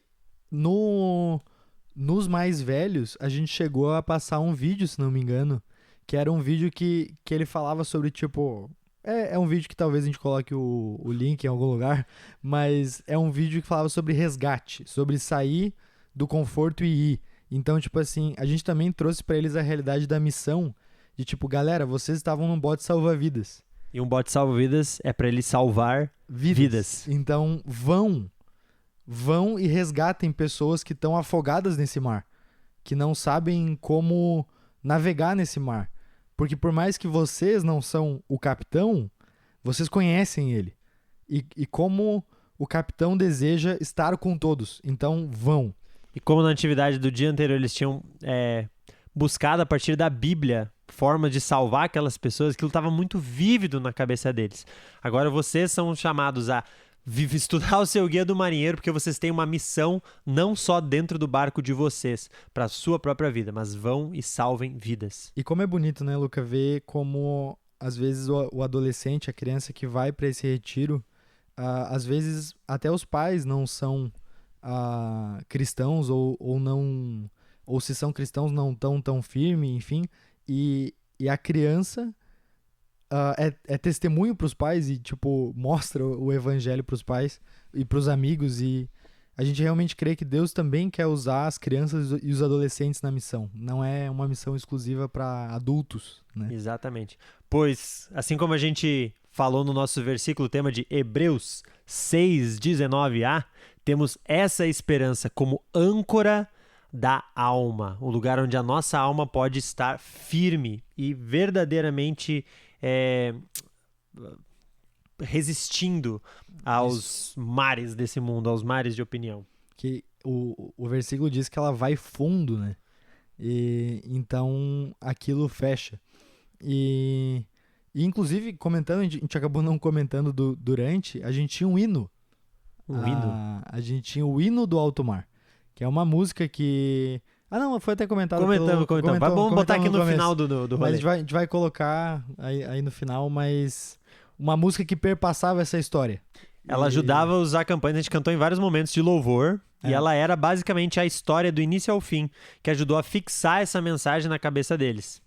nos mais velhos, a gente chegou a passar um vídeo, se não me engano, que era um vídeo que ele falava sobre, tipo... É um vídeo que talvez a gente coloque o link em algum lugar, mas é um vídeo que falava sobre resgate, sobre sair do conforto e ir. Então, tipo assim, a gente também trouxe pra eles a realidade da missão de tipo, galera, vocês estavam num bote salva-vidas. E um bote salva-vidas é pra ele salvar vidas. Então, vão e resgatem pessoas que estão afogadas nesse mar, que não sabem como navegar nesse mar. Porque por mais que vocês não são o capitão, vocês conhecem ele. E como o capitão deseja estar com todos. Então, vão. E como na atividade do dia anterior eles tinham buscado a partir da Bíblia formas de salvar aquelas pessoas, aquilo estava muito vívido na cabeça deles. Agora vocês são chamados a estudar o seu Guia do Marinheiro, porque vocês têm uma missão não só dentro do barco de vocês, para a sua própria vida, mas vão e salvem vidas. E como é bonito, né, Luca, ver como às vezes o adolescente, a criança que vai para esse retiro, às vezes até os pais não são cristãos ou não, ou se são cristãos não estão tão firme, enfim, e a criança é testemunho para os pais e tipo mostra o evangelho para os pais e para os amigos, e a gente realmente crê que Deus também quer usar as crianças e os adolescentes na missão. Não é uma missão exclusiva para adultos, né? Exatamente. Pois, assim como a gente falou no nosso versículo, tema de Hebreus 6:19a, temos essa esperança como âncora da alma, o lugar onde a nossa alma pode estar firme e verdadeiramente resistindo aos mares desse mundo, aos mares de opinião. Que o versículo diz que ela vai fundo, né? E então aquilo fecha. E inclusive, comentando, a gente acabou não comentando durante, a gente tinha um hino. A gente tinha o hino do alto mar, que é uma música que... não, foi até comentado. Comentamos. Vamos botar aqui no final do rolê. Mas a gente vai colocar aí no final, mas uma música que perpassava essa história. Ela ajudava os acampantes, a gente cantou em vários momentos de louvor, e ela era basicamente a história do início ao fim, que ajudou a fixar essa mensagem na cabeça deles.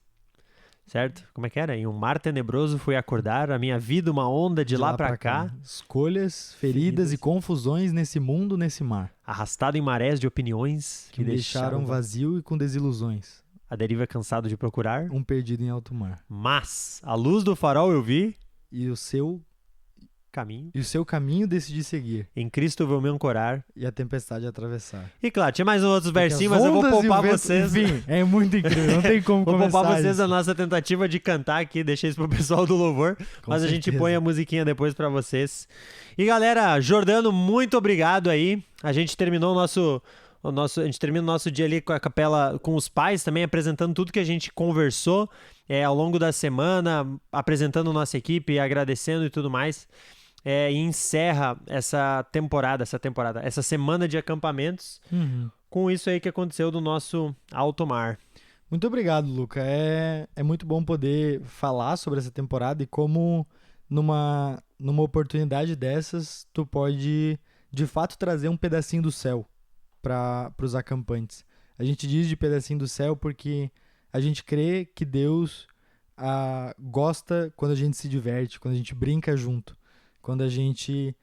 Certo? Como é que era? Em um mar tenebroso fui acordar, a minha vida uma onda de lá pra cá. Escolhas, feridas e confusões nesse mundo, nesse mar. Arrastado em marés de opiniões que me deixaram vazio e com desilusões. A deriva cansado de procurar. Um perdido em alto mar. Mas a luz do farol eu vi. E o seu caminho. E o seu caminho decidi seguir. Em Cristo eu vou me ancorar. E a tempestade atravessar. E claro, tinha mais outros versinhos, mas eu vou poupar vocês. Enfim, é muito incrível, não tem como começar. Vou poupar vocês a nossa tentativa de cantar aqui, deixei isso pro pessoal do louvor. Mas a gente põe a musiquinha depois pra vocês. E galera, Jordano, muito obrigado aí. A gente terminou a gente termina o nosso dia ali com a capela, com os pais também, apresentando tudo que a gente conversou ao longo da semana, apresentando nossa equipe, agradecendo e tudo mais. E encerra essa semana de acampamentos com isso aí que aconteceu do nosso alto mar. Muito obrigado, Luca. É muito bom poder falar sobre essa temporada e como numa oportunidade dessas tu pode de fato trazer um pedacinho do céu para os acampantes. A gente diz de pedacinho do céu porque a gente crê que Deus gosta quando a gente se diverte, quando a gente brinca junto, quando a gente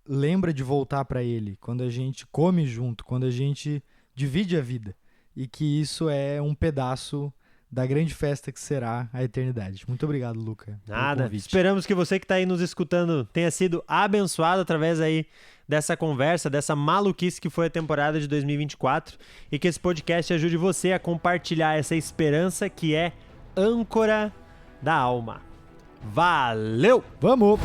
lembra de voltar para Ele, quando a gente come junto, quando a gente divide a vida. E que isso é um pedaço da grande festa que será a eternidade. Muito obrigado, Luca. pelo Nada. convite. Esperamos que você que está aí nos escutando tenha sido abençoado através aí dessa conversa, dessa maluquice que foi a temporada de 2024 e que esse podcast ajude você a compartilhar essa esperança que é âncora da alma. Valeu! Vamos!